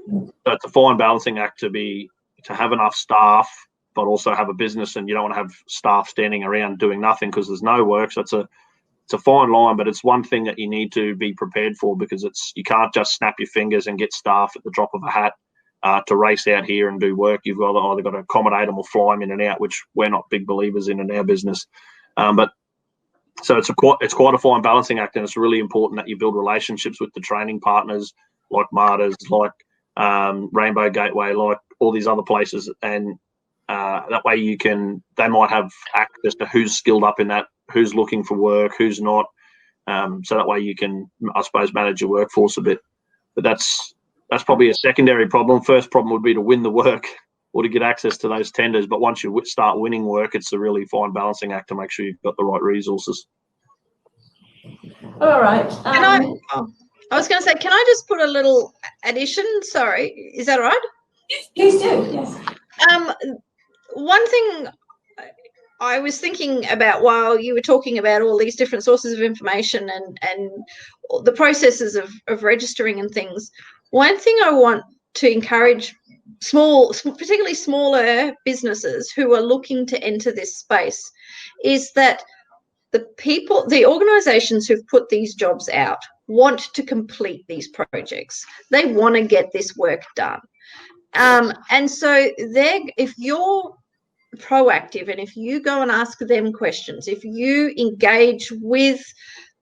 So it's a fine balancing act to have enough staff, but also have a business, and you don't want to have staff standing around doing nothing because there's no work. So it's a fine line, but it's one thing that you need to be prepared for, because you can't just snap your fingers and get staff at the drop of a hat to race out here and do work. You've either got to accommodate them or fly them in and out, which we're not big believers in our business. But so it's quite a fine balancing act, and it's really important that you build relationships with the training partners like Marta's, like Rainbow Gateway, like all these other places, and that way they might have access to who's skilled up in that, who's looking for work, who's not. So that way you can, I suppose, manage your workforce a bit. But that's probably a secondary problem. First problem would be to win the work or to get access to those tenders. But once you start winning work, it's a really fine balancing act to make sure you've got the right resources. All right. I was going to say, can I just put a little addition? Sorry, is that all right? Please do, yes. One thing I was thinking about while you were talking about all these different sources of information and the processes of registering and things, one thing I want to encourage particularly smaller businesses who are looking to enter this space is that the organisations who've put these jobs out want to complete these projects. They want to get this work done. And so if you're proactive and if you go and ask them questions, if you engage with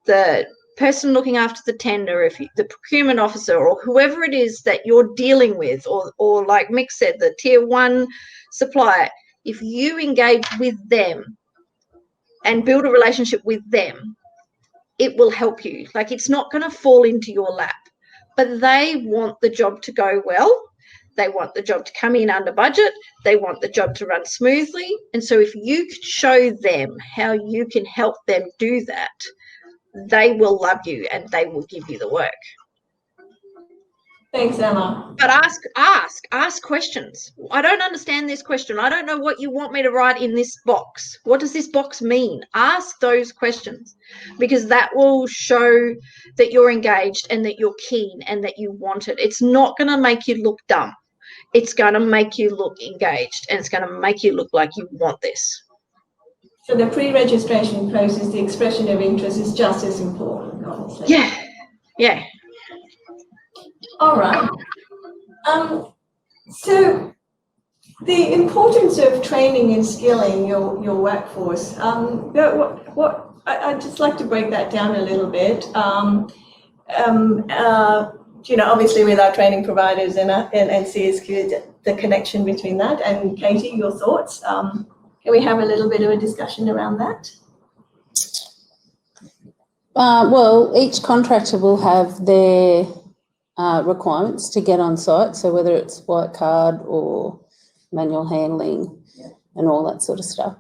the person looking after the tender, the procurement officer or whoever it is that you're dealing with, or like Mick said, the tier 1 supplier, if you engage with them and build a relationship with them, it will help you. Like, it's not going to fall into your lap, but they want the job to go well. They want the job to come in under budget. They want the job to run smoothly. And so if you could show them how you can help them do that, they will love you and they will give you the work. Thanks, Emma. But ask questions. I don't understand this question. I don't know what you want me to write in this box. What does this box mean? Ask those questions, because that will show that you're engaged and that you're keen and that you want it. It's not going to make you look dumb. It's going to make you look engaged, and it's going to make you look like you want this. So the pre-registration process, the expression of interest, is just as important, obviously. Yeah. All right. So the importance of training and skilling your workforce. I'd just like to break that down a little bit. Obviously with our training providers and CSQ, the connection between that. And Katie, your thoughts? Can we have a little bit of a discussion around that? Well, each contractor will have their requirements to get on site, so whether it's white card or manual handling and all that sort of stuff.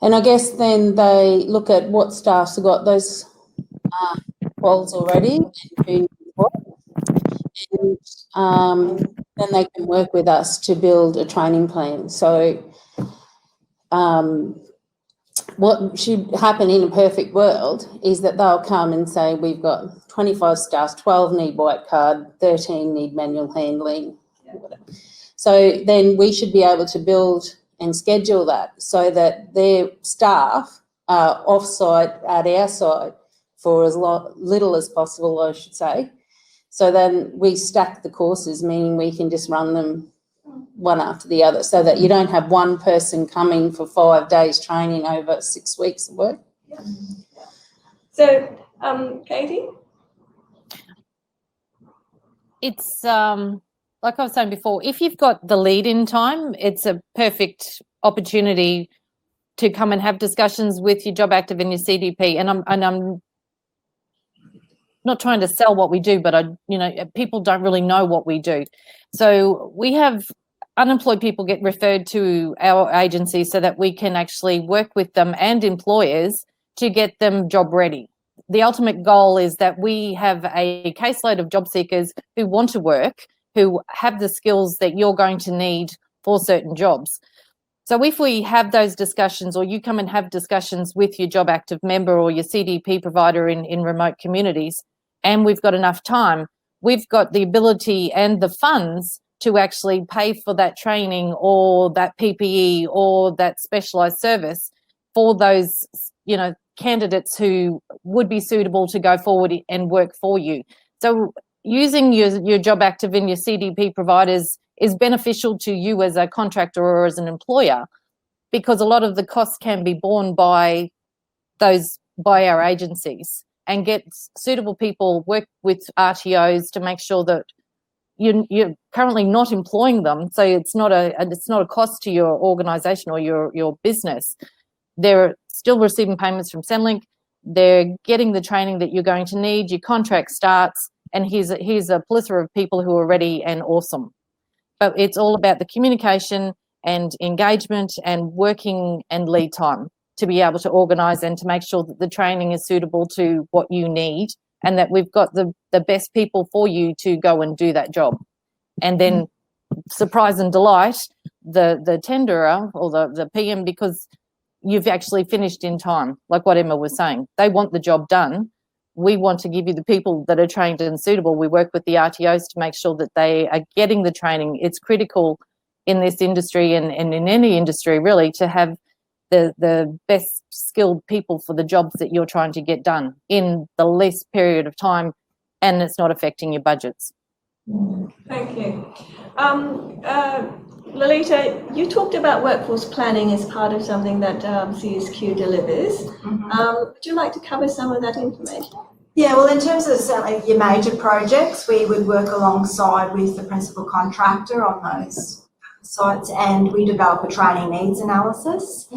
And I guess then they look at what staff's have got those quals already and who needs what. And then they can work with us to build a training plan. So what should happen in a perfect world is that they'll come and say, we've got 25 staff, 12 need white card, 13 need manual handling. So then we should be able to build and schedule that so that their staff are off-site at our site for as little as possible, I should say. So then we stack the courses, meaning we can just run them one after the other, so that you don't have one person coming for 5 days training over 6 weeks of work. Yeah. So, Katie? it's like I was saying before, if you've got the lead in time, it's a perfect opportunity to come and have discussions with your job active and your CDP. And I'm not trying to sell what we do, but people don't really know what we do. So we have unemployed people get referred to our agency so that we can actually work with them and employers to get them job ready. The ultimate goal is that we have a caseload of job seekers who want to work, who have the skills that you're going to need for certain jobs. So if we have those discussions, or you come and have discussions with your job active member or your CDP provider in remote communities, and we've got enough time, we've got the ability and the funds to actually pay for that training or that PPE or that specialised service for those, candidates who would be suitable to go forward and work for you. So using your job active and your CDP providers is beneficial to you as a contractor or as an employer, because a lot of the costs can be borne by our agencies, and get suitable people, work with RTOs to make sure that you're currently not employing them, so it's not a cost to your organisation or your business. They're still receiving payments from Centrelink. They're getting the training that you're going to need. Your contract starts, and here's a plethora of people who are ready and awesome. But it's all about the communication and engagement and working and lead time to be able to organise and to make sure that the training is suitable to what you need, and that we've got the best people for you to go and do that job. And then surprise and delight the tenderer or the PM, because you've actually finished in time, like what Emma was saying. They want the job done. We want to give you the people that are trained and suitable. We work with the RTOs to make sure that they are getting the training. It's critical in this industry and in any industry really to have the best skilled people for the jobs that you're trying to get done in the least period of time, and it's not affecting your budgets. Thank you. Lolita, you talked about workforce planning as part of something that CSQ delivers. Would you like to cover some of that information? Yeah, well, in terms of certainly your major projects, we would work alongside with the principal contractor on those sites, and we develop a training needs analysis.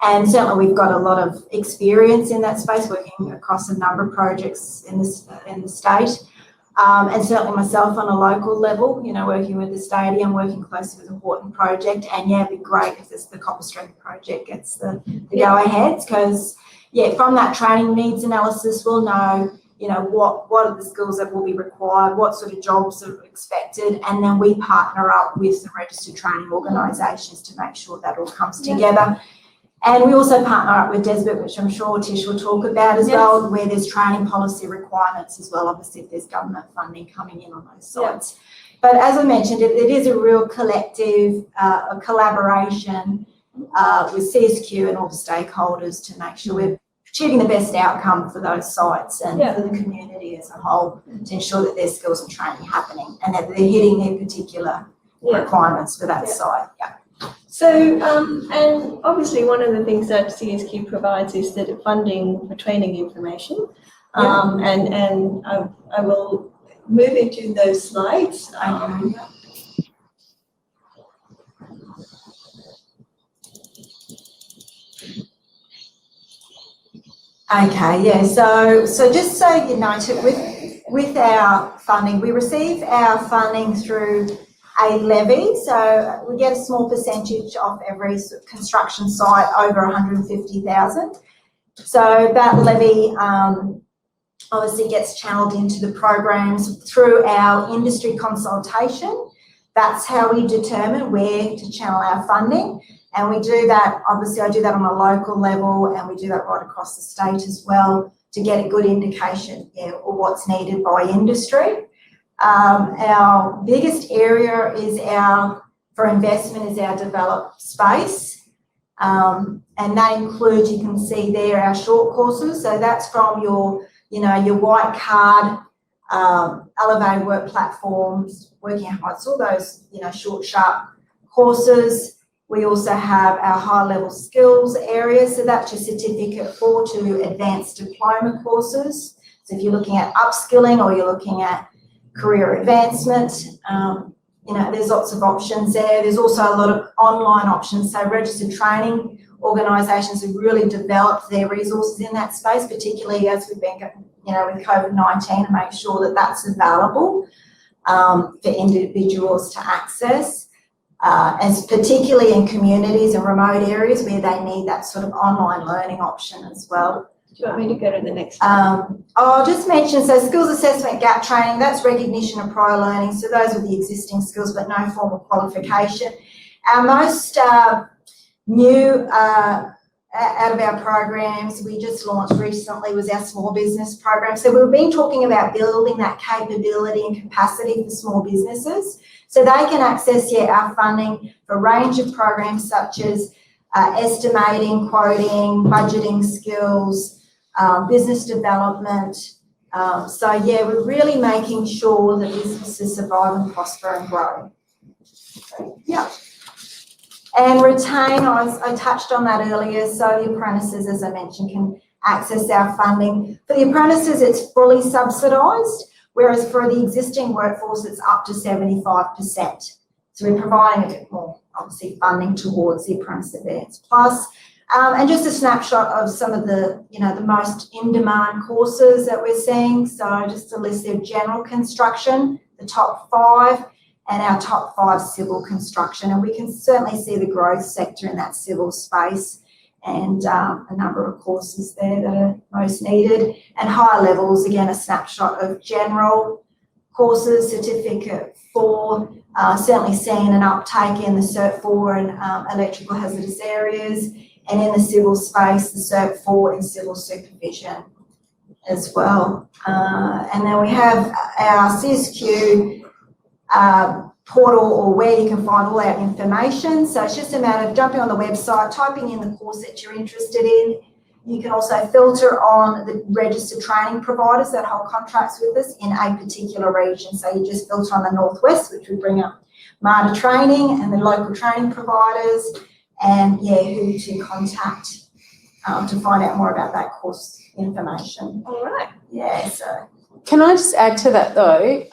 And certainly we've got a lot of experience in that space, working across a number of projects in the state. And certainly myself on a local level, working with the stadium, working closely with the Horton project. And yeah, it'd be great if the Copper Street project gets the go-aheads, because from that training needs analysis, we'll know, what are the skills that will be required, what sort of jobs are expected, and then we partner up with the registered training organisations to make sure that all comes together. And we also partner up with DESBIT, which I'm sure Tish will talk about as well, where there's training policy requirements as well, obviously if there's government funding coming in on those sites. But as I mentioned, it is a real collective a collaboration with CSQ and all the stakeholders to make sure we're achieving the best outcome for those sites and for the community as a whole, to ensure that there's skills and training happening and that they're hitting their particular requirements for that site. So, and obviously one of the things that CSQ provides is the funding for training information. And I will move into those slides. So just so you know, with our funding, we receive our funding through a levy, so we get a small percentage of every construction site over 150,000. So that levy obviously gets channeled into the programs through our industry consultation. That's how we determine where to channel our funding, and we do that, obviously I do that on a local level, and we do that right across the state as well to get a good indication of what's needed by industry. Our biggest area for investment is our developed space, and that includes, you can see there, our short courses. So that's from your white card, elevated work platforms, working at heights, all those, short, sharp courses. We also have our high-level skills area, so that's your certificate 4 to advanced diploma courses. So if you're looking at upskilling or you're looking at career advancement. You know, there's lots of options there. There's also a lot of online options. So registered training organisations have really developed their resources in that space, particularly as we've been, you know, with COVID-19, to make sure that that's available for individuals to access, as particularly in communities and remote areas where they need that sort of online learning option as well. Do you want me to go to the next slide? I'll just mention, so skills assessment gap training, that's recognition of prior learning. So those are the existing skills, but no formal qualification. Our most new out of our programs we just launched recently was our small business program. So we've been talking about building that capability and capacity for small businesses so they can access our funding for a range of programs such as estimating, quoting, budgeting skills, business development. So yeah, we're really making sure that businesses survive and prosper and grow. So, yeah. And retain, I touched on that earlier, so the apprentices, as I mentioned, can access our funding. For the apprentices, it's fully subsidised, whereas for the existing workforce, it's up to 75%. So we're providing a bit more, obviously, funding towards the Apprentice Advance Plus. And just a snapshot of some of the, you know, the most in-demand courses that we're seeing. So just a list of general construction, the top 5, and our top 5 civil construction. And we can certainly see the growth sector in that civil space and a number of courses there that are most needed. And higher levels, again, a snapshot of general courses, Certificate 4, certainly seeing an uptake in the Cert 4 and electrical hazardous areas. And in the civil space, the Cert 4 in civil supervision as well. And then we have our CSQ portal, or where you can find all our information. So it's just a matter of jumping on the website, typing in the course that you're interested in. You can also filter on the registered training providers that hold contracts with us in a particular region. So you just filter on the Northwest, which would bring up MARTA training and the local training providers, and yeah, who to contact to find out more about that course information. All right. Yeah, so. Can I just add to that though?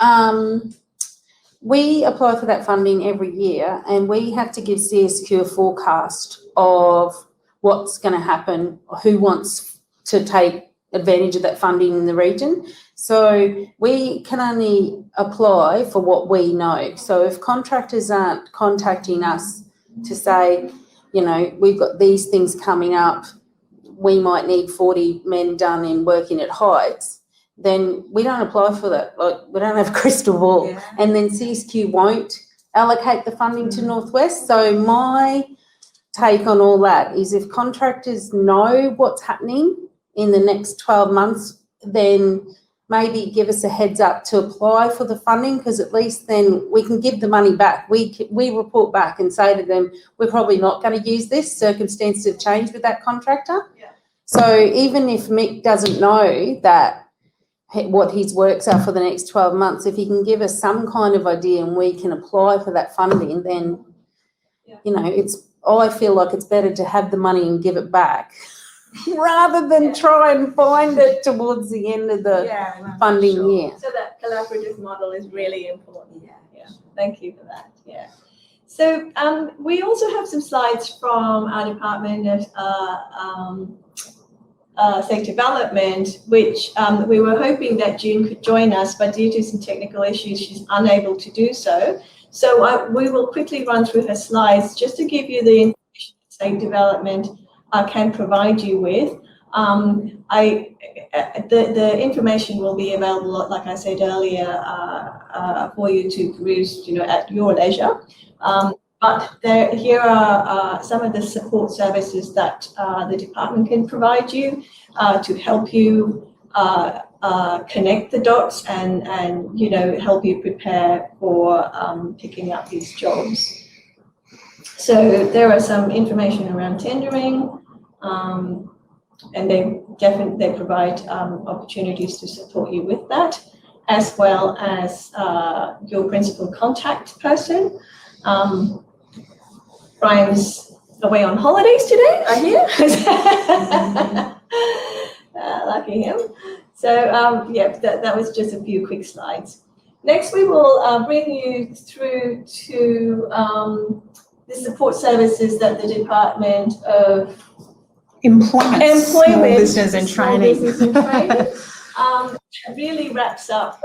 We apply for that funding every year and we have to give CSQ a forecast of what's going to happen, who wants to take advantage of that funding in the region. So we can only apply for what we know. So if contractors aren't contacting us to say, you know, we've got these things coming up, we might need 40 men done in working at heights, then we don't apply for that. Like, we don't have a crystal ball. Yeah. And then CSQ won't allocate the funding to Northwest. So my take on all that is if contractors know what's happening in the next 12 months, then maybe give us a heads up to apply for the funding, because at least then we can give the money back. We report back and say to them, we're probably not going to use this, circumstances have changed with that contractor. Yeah. So even if Mick doesn't know that what his works are for the next 12 months, if he can give us some kind of idea and we can apply for that funding, then, you know, I feel like it's better to have the money and give it back rather than try and find it towards the end of the funding year. So that collaborative model is really important. Yeah. Thank you for that. Yeah. So we also have some slides from our Department of State Development, which we were hoping that June could join us, but due to some technical issues, she's unable to do so. So we will quickly run through her slides just to give you the information that State Development can provide you with. The information will be available, like I said earlier, for you to peruse, you know, at your leisure. But here are some of the support services that the department can provide you to help you connect the dots and you know, help you prepare for picking up these jobs. So there are some information around tendering, and they provide opportunities to support you with that, as well as your principal contact person. Brian's away on holidays today, I hear. Lucky him. So yeah, that was just a few quick slides. Next, we will bring you through to the support services that the Department of Employment, Small Business and Small Training. Business and Training really wraps up,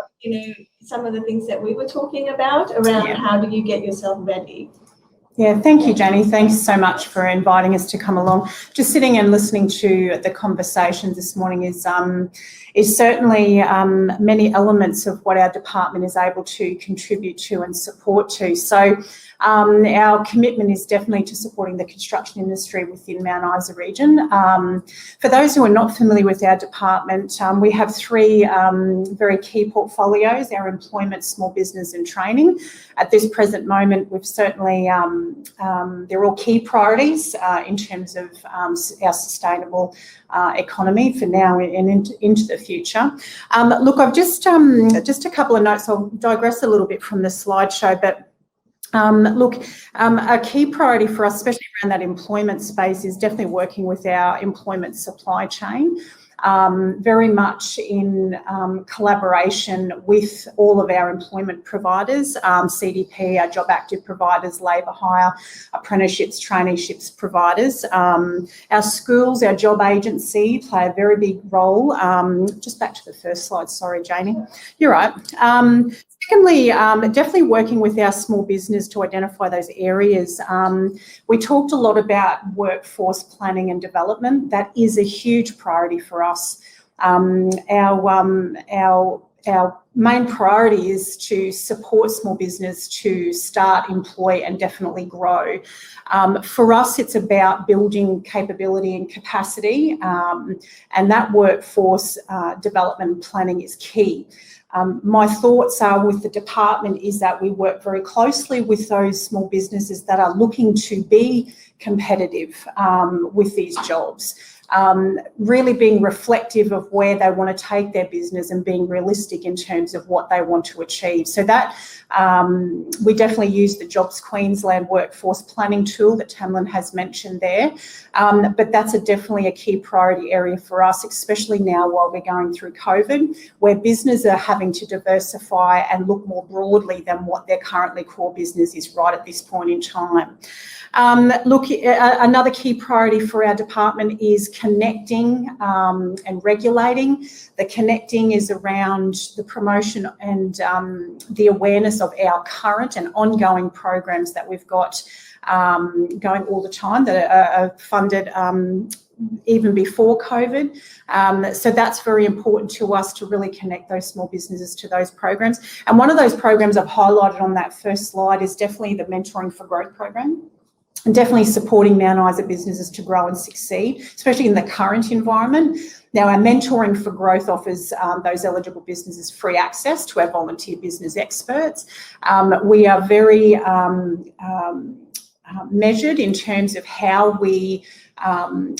some of the things that we were talking about around how do you get yourself ready. Yeah, thank you, Jenny. Thanks so much for inviting us to come along. Just sitting and listening to the conversations this morning is certainly many elements of what our department is able to contribute to and support to. So our commitment is definitely to supporting the construction industry within Mount Isa region. For those who are not familiar with our department, we have three very key portfolios: our employment, small business and training. At this present moment, we've certainly, they're all key priorities in terms of our sustainable economy for now and into the future. Look, I've just a couple of notes. I'll digress a little bit from the slideshow, but look, a key priority for us, especially around that employment space, is definitely working with our employment supply chain, very much in collaboration with all of our employment providers, CDP, our job active providers, labour hire, apprenticeships, traineeships providers. Our schools, our job agency play a very big role. Just back to the first slide, sorry, Janie. You're right. Secondly, definitely working with our small business to identify those areas. We talked a lot about workforce planning and development. That is a huge priority for us. Our main priority is to support small business to start, employ and definitely grow. For us, it's about building capability and capacity, and that workforce development planning is key. My thoughts are with the department is that we work very closely with those small businesses that are looking to be competitive with these jobs. Really being reflective of where they want to take their business and being realistic in terms of what they want to achieve. So that we definitely use the Jobs Queensland workforce planning tool that Tamlin has mentioned there. But that's definitely a key priority area for us, especially now while we're going through COVID, where businesses are having to diversify and look more broadly than what their currently core business is right at this point in time. Look, another key priority for our department is connecting and regulating. The connecting is around the promotion and the awareness of our current and ongoing programs that we've got going all the time that are funded even before COVID. So that's very important to us to really connect those small businesses to those programs. And one of those programs I've highlighted on that first slide is definitely the Mentoring for Growth program. And definitely supporting Mount Isa businesses to grow and succeed, especially in the current environment. Now, our Mentoring for Growth offers those eligible businesses free access to our volunteer business experts. We are very measured in terms of how we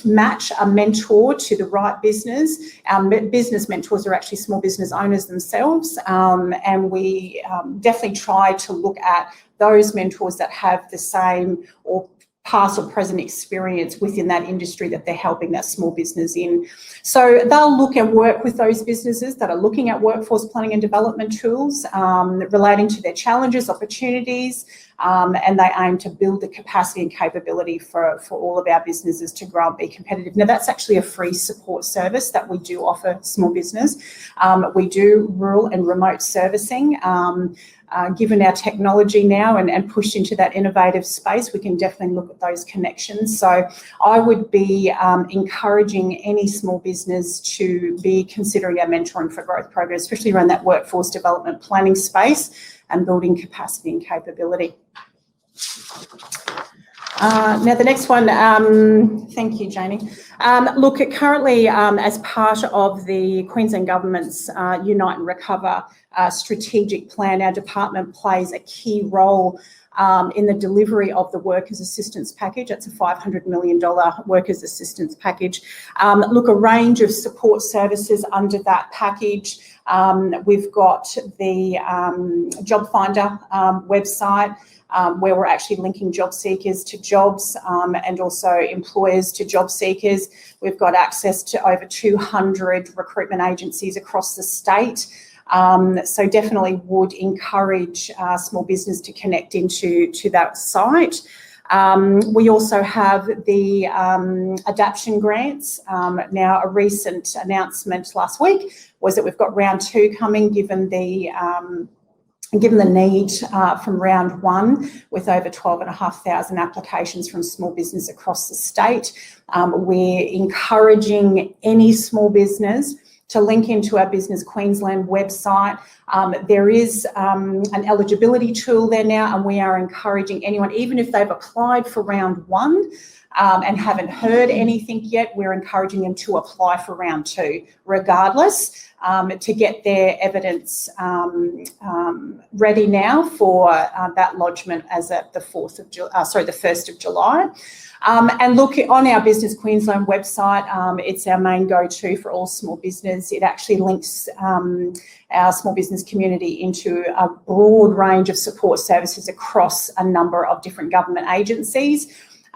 match a mentor to the right business. Our business mentors are actually small business owners themselves, and we definitely try to look at those mentors that have the same or past or present experience within that industry that they're helping that small business in. So they'll look and work with those businesses that are looking at workforce planning and development tools relating to their challenges, opportunities, and they aim to build the capacity and capability for all of our businesses to grow and be competitive. Now, that's actually a free support service that we do offer small business. We do rural and remote servicing. Given our technology now and pushed into that innovative space, we can definitely look at those connections. So I would be encouraging any small business to be considering our Mentoring for Growth program, especially around that workforce development planning space and building capacity and capability. Now, the next one, thank you, Janie. Look, currently, as part of the Queensland Government's Unite and Recover strategic plan, our department plays a key role in the delivery of the Workers Assistance Package. That's a $500 million Workers Assistance Package. Look, a range of support services under that package. We've got the Job Finder website, where we're actually linking job seekers to jobs and also employers to job seekers. seekers. We've got access to over 200 recruitment agencies across the state. So definitely would encourage small business to connect into that site. We also have the adaptation grants. Now, a recent announcement last week was that we've got round 2 coming, given the need from round 1, with over 12,500 applications from small business across the state. We're encouraging any small business to link into our Business Queensland website. There is an eligibility tool there now, and we are encouraging anyone, even if they've applied for round 1 and haven't heard anything yet, we're encouraging them to apply for round 2 regardless, to get their evidence ready now for that lodgement as at the 1st of July. And look, on our Business Queensland website, it's our main go-to for all small business. It actually links our small business community into a broad range of support services across a number of different government agencies.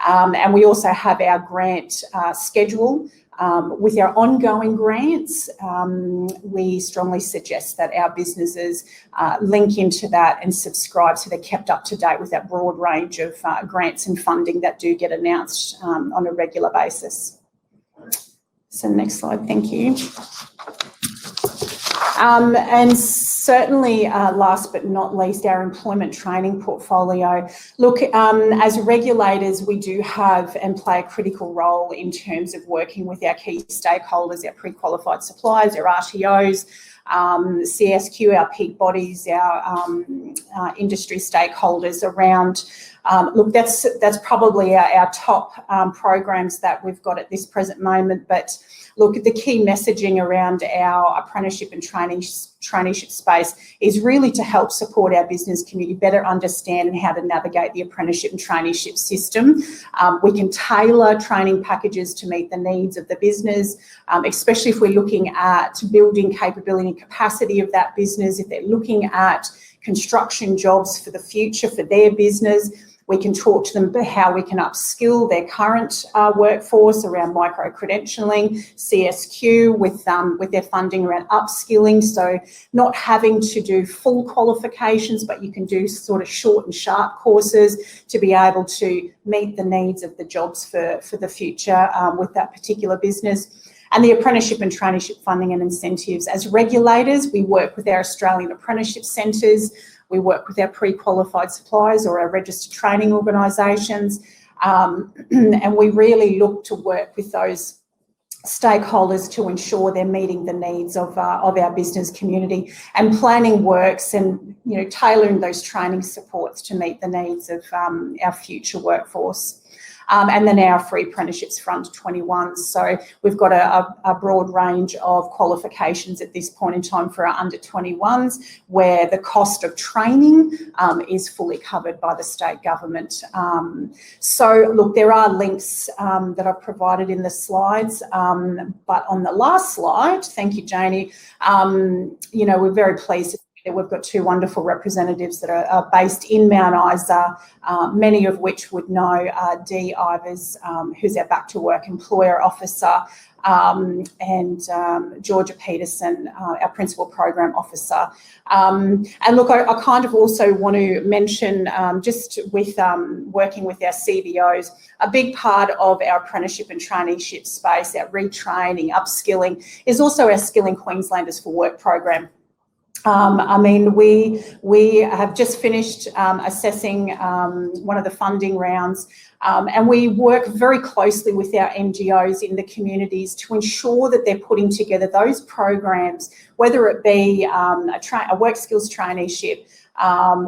And we also have our grant schedule. With our ongoing grants, we strongly suggest that our businesses link into that and subscribe so they're kept up to date with that broad range of grants and funding that do get announced on a regular basis. So next slide, thank you. And certainly, last but not least, our employment training portfolio. Look, as regulators, we do have and play a critical role in terms of working with our key stakeholders, our pre-qualified suppliers, our RTOs, CSQ, our peak bodies, our industry stakeholders around. Look, that's probably our top programs that we've got at this present moment. But look, the key messaging around our apprenticeship and traineeship space is really to help support our business community better understand and how to navigate the apprenticeship and traineeship system. We can tailor training packages to meet the needs of the business, especially if we're looking at building capability and capacity of that business. If they're looking at construction jobs for the future for their business, we can talk to them about how we can upskill their current workforce around micro-credentialing, CSQ with their funding around upskilling. So not having to do full qualifications, but you can do sort of short and sharp courses to be able to meet the needs of the jobs for the future with that particular business. And the apprenticeship and traineeship funding and incentives. As regulators, we work with our Australian apprenticeship centres. We work with our pre-qualified suppliers or our registered training organisations, and we really look to work with those stakeholders to ensure they're meeting the needs of our business community, and planning works and tailoring those training supports to meet the needs of our future workforce. And then our free apprenticeships for under 21s. So we've got a broad range of qualifications at this point in time for our under 21s, where the cost of training is fully covered by the state government. So look, there are links that I've provided in the slides, but on the last slide, thank you, Janie, we're very pleased. We've got 2 wonderful representatives that are based in Mount Isa, many of which would know Dee Ivers, who's our Back to Work Employer Officer, and Georgia Peterson, our Principal Program Officer. And look, I kind of also want to mention, just with working with our CBOs, a big part of our apprenticeship and traineeship space, our retraining, upskilling, is also our Skilling Queenslanders for Work program. We have just finished assessing one of the funding rounds, and we work very closely with our NGOs in the communities to ensure that they're putting together those programs, whether it be a work skills traineeship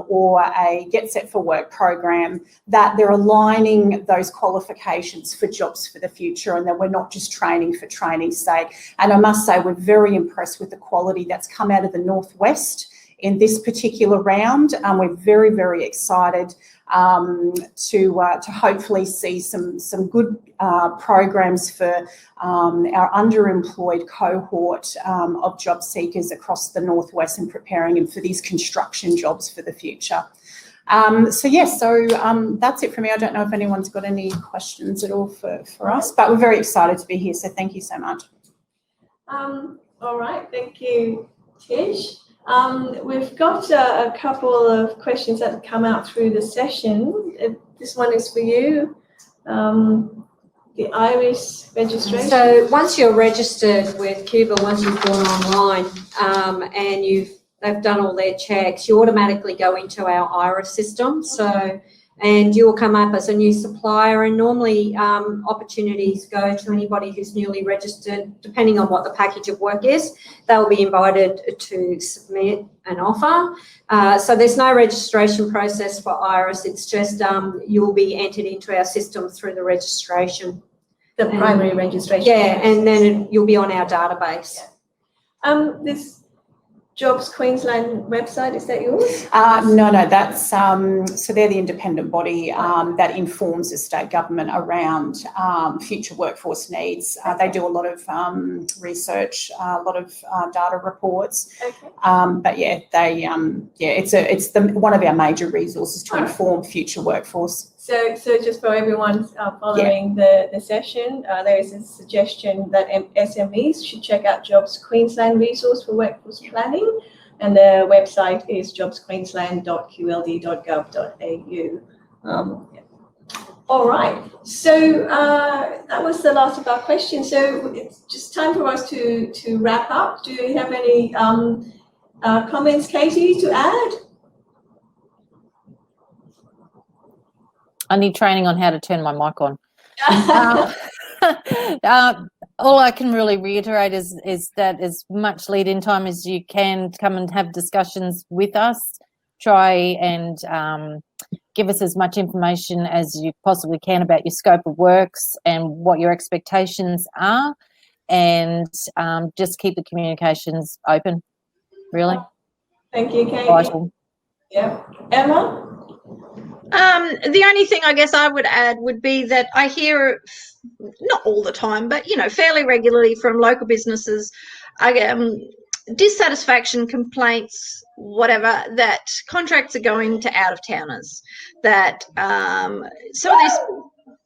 or a Get Set for Work program, that they're aligning those qualifications for jobs for the future, and that we're not just training for training's sake. And I must say, we're very impressed with the quality that's come out of the Northwest in this particular round. We're very, very excited to hopefully see some good programs for our underemployed cohort of job seekers across the Northwest, and preparing them for these construction jobs for the future. So yes, that's it for me. I don't know if anyone's got any questions at all for us, but we're very excited to be here. So thank you so much. All right, thank you, Tish. We've got a couple of questions that have come out through the session. This one is for you. The IRIS registration. So once you're registered with QBUILD, once you've gone online and they've done all their checks, you automatically go into our IRIS system. So, and you'll come up as a new supplier, and normally opportunities go to anybody who's newly registered, depending on what the package of work is. They'll be invited to submit an offer. So there's no registration process for IRIS. It's just you'll be entered into our system through the registration. The primary registration. Yeah, and then you'll be on our database. Yeah. This Jobs Queensland website, is that yours? No, that's so they're the independent body that informs the state government around future workforce needs. They do a lot of research, a lot of data reports. Okay. But yeah, it's one of our major resources to inform future workforce. So just for everyone following the session, there is a suggestion that SMEs should check out Jobs Queensland resource for workforce planning, and the website is jobsqueensland.qld.gov.au. All right, so that was the last of our questions. So it's just time for us to wrap up. Do you have any comments, Katie, to add? I need training on how to turn my mic on. All I can really reiterate is that as much lead-in time as you can, come and have discussions with us. Try and give us as much information as you possibly can about your scope of works and what your expectations are, and just keep the communications open, really. Thank you, Katie. Vital. Yeah. Emma? The only thing I guess I would add would be that I hear, not all the time, but fairly regularly from local businesses, dissatisfaction, complaints, whatever, that contracts are going to out-of-towners, that some of this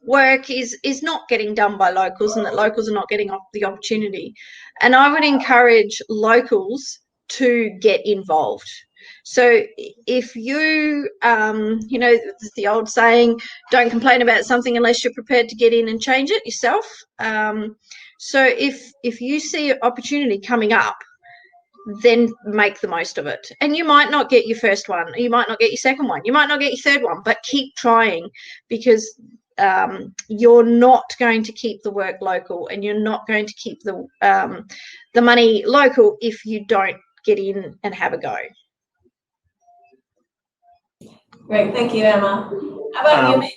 work is not getting done by locals, and that locals are not getting the opportunity. And I would encourage locals to get involved. So if you, the old saying, don't complain about something unless you're prepared to get in and change it yourself. So if you see an opportunity coming up, then make the most of it. And you might not get your first one, you might not get your second one, you might not get your third one, but keep trying, because you're not going to keep the work local, and you're not going to keep the money local if you don't get in and have a go. Great, thank you, Emma. How about you, Mick?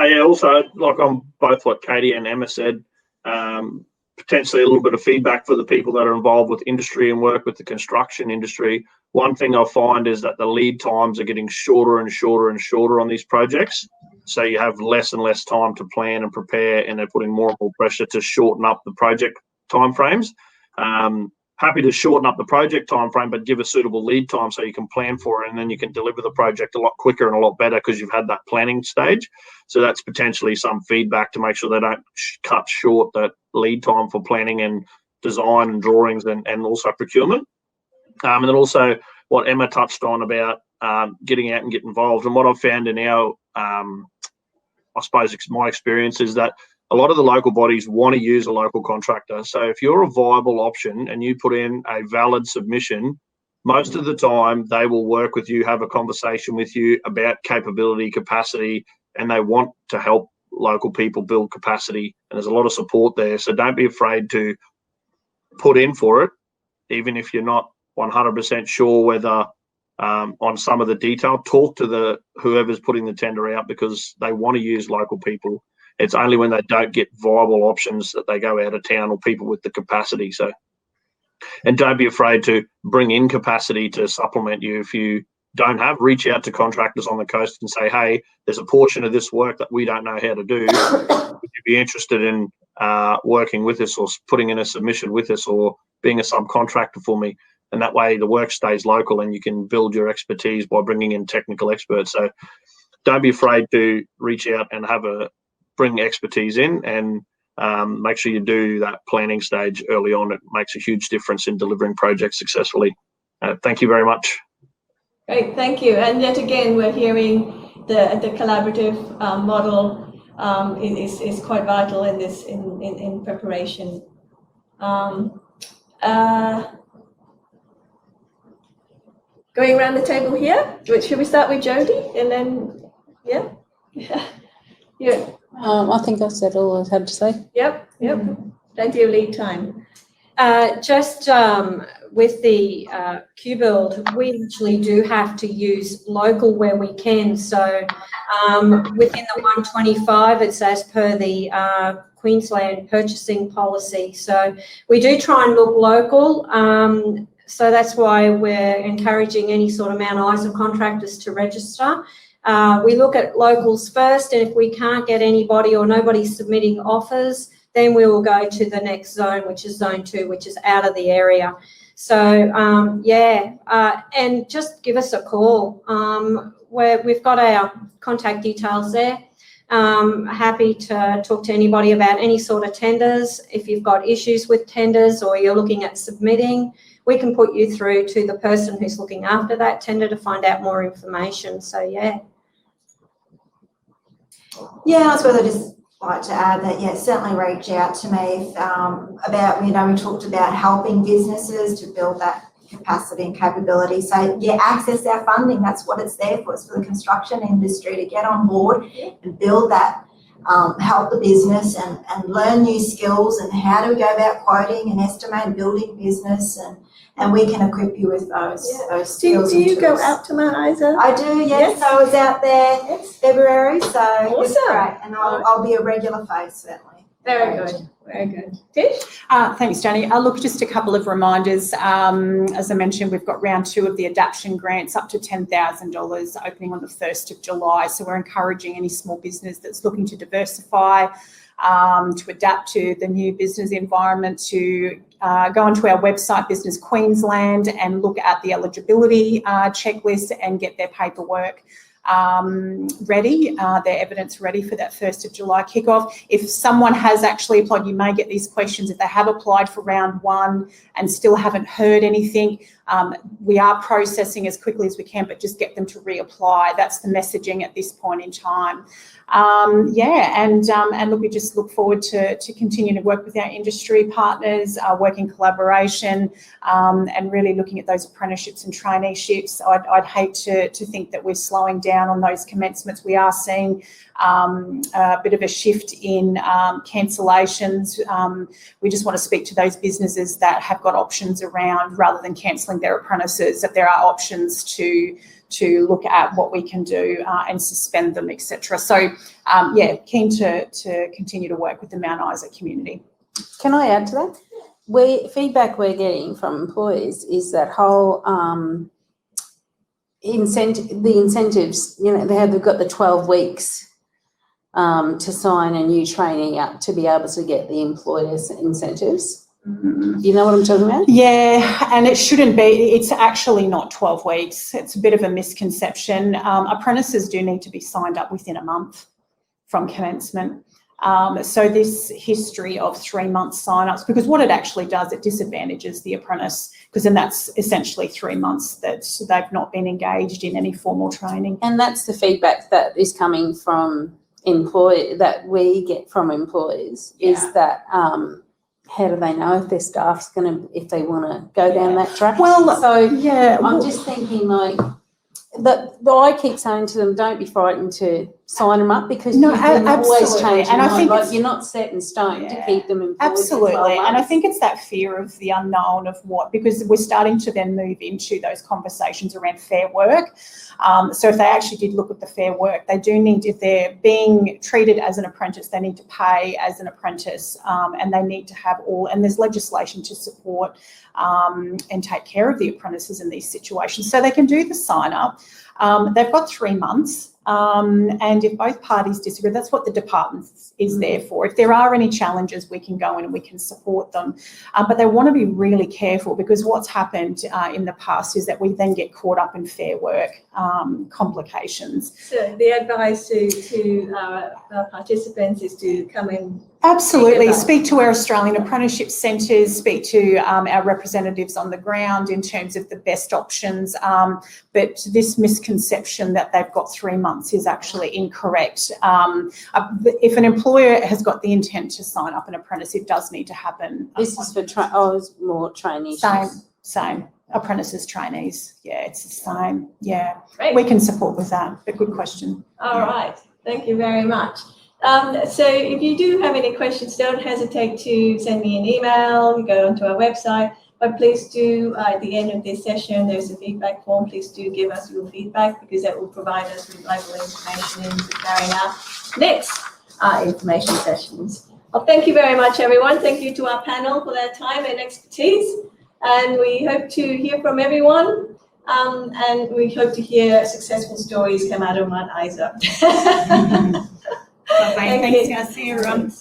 Yeah, also, like on both what Katie and Emma said, potentially a little bit of feedback for the people that are involved with industry and work with the construction industry. One thing I find is that the lead times are getting shorter and shorter and shorter on these projects. So you have less and less time to plan and prepare, and they're putting more and more pressure to shorten up the project timeframes. Happy to shorten up the project time frame, but give a suitable lead time so you can plan for it, and then you can deliver the project a lot quicker and a lot better because you've had that planning stage. So that's potentially some feedback to make sure they don't cut short that lead time for planning and design and drawings and also procurement. And then also what Emma touched on about getting out and get involved. And what I've found in our, I suppose my experience is that a lot of the local bodies want to use a local contractor. So if you're a viable option and you put in a valid submission, most of the time they will work with you, have a conversation with you about capability, capacity, and they want to help local people build capacity. And there's a lot of support there. So don't be afraid to put in for it, even if you're not 100% sure whether on some of the detail. Talk to whoever's putting the tender out, because they want to use local people. It's only when they don't get viable options that they go out of town, or people with the capacity. So, and don't be afraid to bring in capacity to supplement you. If you don't have, reach out to contractors on the coast and say, hey, there's a portion of this work that we don't know how to do. Would you be interested in working with us, or putting in a submission with us, or being a subcontractor for me? and that way the work stays local and you can build your expertise by bringing in technical experts. So don't be afraid to reach out and bring expertise in, and make sure you do that planning stage early on. It makes a huge difference in delivering projects successfully. Thank you very much. Great, thank you. And yet again, we're hearing the collaborative model is quite vital in this in preparation. Going around the table here, should we start with Jodie and then yeah. I think I said all I had to say. Yep. Plenty of lead time. Just with the QBUILD, we actually do have to use local where we can. So within the 125, it's as per the Queensland purchasing policy. So we do try and look local. So that's why we're encouraging any sort of Mount Isa contractors to register. We look at locals first, and if we can't get anybody or nobody's submitting offers, then we will go to the next zone, which is zone 2, which is out of the area. So, and just give us a call. We've got our contact details there. Happy to talk to anybody about any sort of tenders. If you've got issues with tenders or you're looking at submitting, we can put you through to the person who's looking after that tender to find out more information. So, yeah. Yeah, I suppose I just like to add that, yeah, certainly reach out to me about, we talked about helping businesses to build that capacity and capability. So, yeah, access our funding. That's what it's there for. It's for the construction industry to get on board and build that, help the business and learn new skills and how do we go about quoting and estimating, building business, and we can equip you with those skills. Do you go out to Mount Isa? I do, yes. I was out there February, so awesome. It's great. And I'll be a regular face, certainly. Very good. Very good. Tish? Thanks, Jenny. Look, just a couple of reminders. As I mentioned, we've got round 2 of the adaptation grants up to $10,000 opening on the 1st of July. So we're encouraging any small business that's looking to diversify, to adapt to the new business environment, to go onto our website, Business Queensland, and look at the eligibility checklist and get their paperwork ready, their evidence ready for that 1st of July kickoff. If someone has actually applied, you may get these questions. If they have applied for round 1 and still haven't heard anything, we are processing as quickly as we can, but just get them to reapply. That's the messaging at this point in time. And look, we just look forward to continuing to work with our industry partners, work in collaboration, and really looking at those apprenticeships and traineeships. I'd hate to think that we're slowing down on those commencements. We are seeing a bit of a shift in cancellations. We just want to speak to those businesses that have got options around, rather than cancelling their apprentices, that there are options to look at what we can do and suspend them, etc. So, keen to continue to work with the Mount Isa community. Can I add to that? Feedback we're getting from employees is that whole incentives, they've got the 12 weeks to sign a new trainee up to be able to get the employer's incentives. You know what I'm talking about? Yeah, and it shouldn't be. It's actually not 12 weeks. It's a bit of a misconception. Apprentices do need to be signed up within a month from commencement. So this history of 3 month sign-ups, because what it actually does, it disadvantages the apprentice, because then that's essentially 3 months that they've not been engaged in any formal training. And that's the feedback that is coming from that we get from employees, is that how do they know if their staff's if they want to go down that track? Well, I'm just thinking I keep saying to them, don't be frightened to sign them up, because you can always change your mind. You're not set in stone to keep them employed. Absolutely, and I think it's that fear of the unknown, of because we're starting to then move into those conversations around fair work. So if they actually did look at the fair work, they do need, if they're being treated as an apprentice, they need to pay as an apprentice, and they need to have and there's legislation to support and take care of the apprentices in these situations, so they can do the sign up. They've got 3 months. And if both parties disagree, that's what the department is there for. If there are any challenges, we can go in and we can support them. But they want to be really careful, because what's happened in the past is that we then get caught up in Fair Work complications. So the advice to our participants is to come in. Absolutely. Speak to our Australian apprenticeship centres, speak to our representatives on the ground in terms of the best options. But this misconception that they've got 3 months is actually incorrect. If an employer has got the intent to sign up an apprentice, it does need to happen. This is for more trainees. Same. Apprentices, trainees. Yeah, it's the same. Yeah. Great. We can support with that. But good question. All right. Thank you very much. So if you do have any questions, don't hesitate to send me an email, go onto our website, but please do, at the end of this session, there's a feedback form. Please do give us your feedback, because that will provide us with valuable information in preparing our next information sessions. Well, thank you very much, everyone. Thank you to our panel for their time and expertise. And we hope to hear from everyone. And we hope to hear successful stories come out of Mount Isa. Thanks, Darcy. See you, everyone.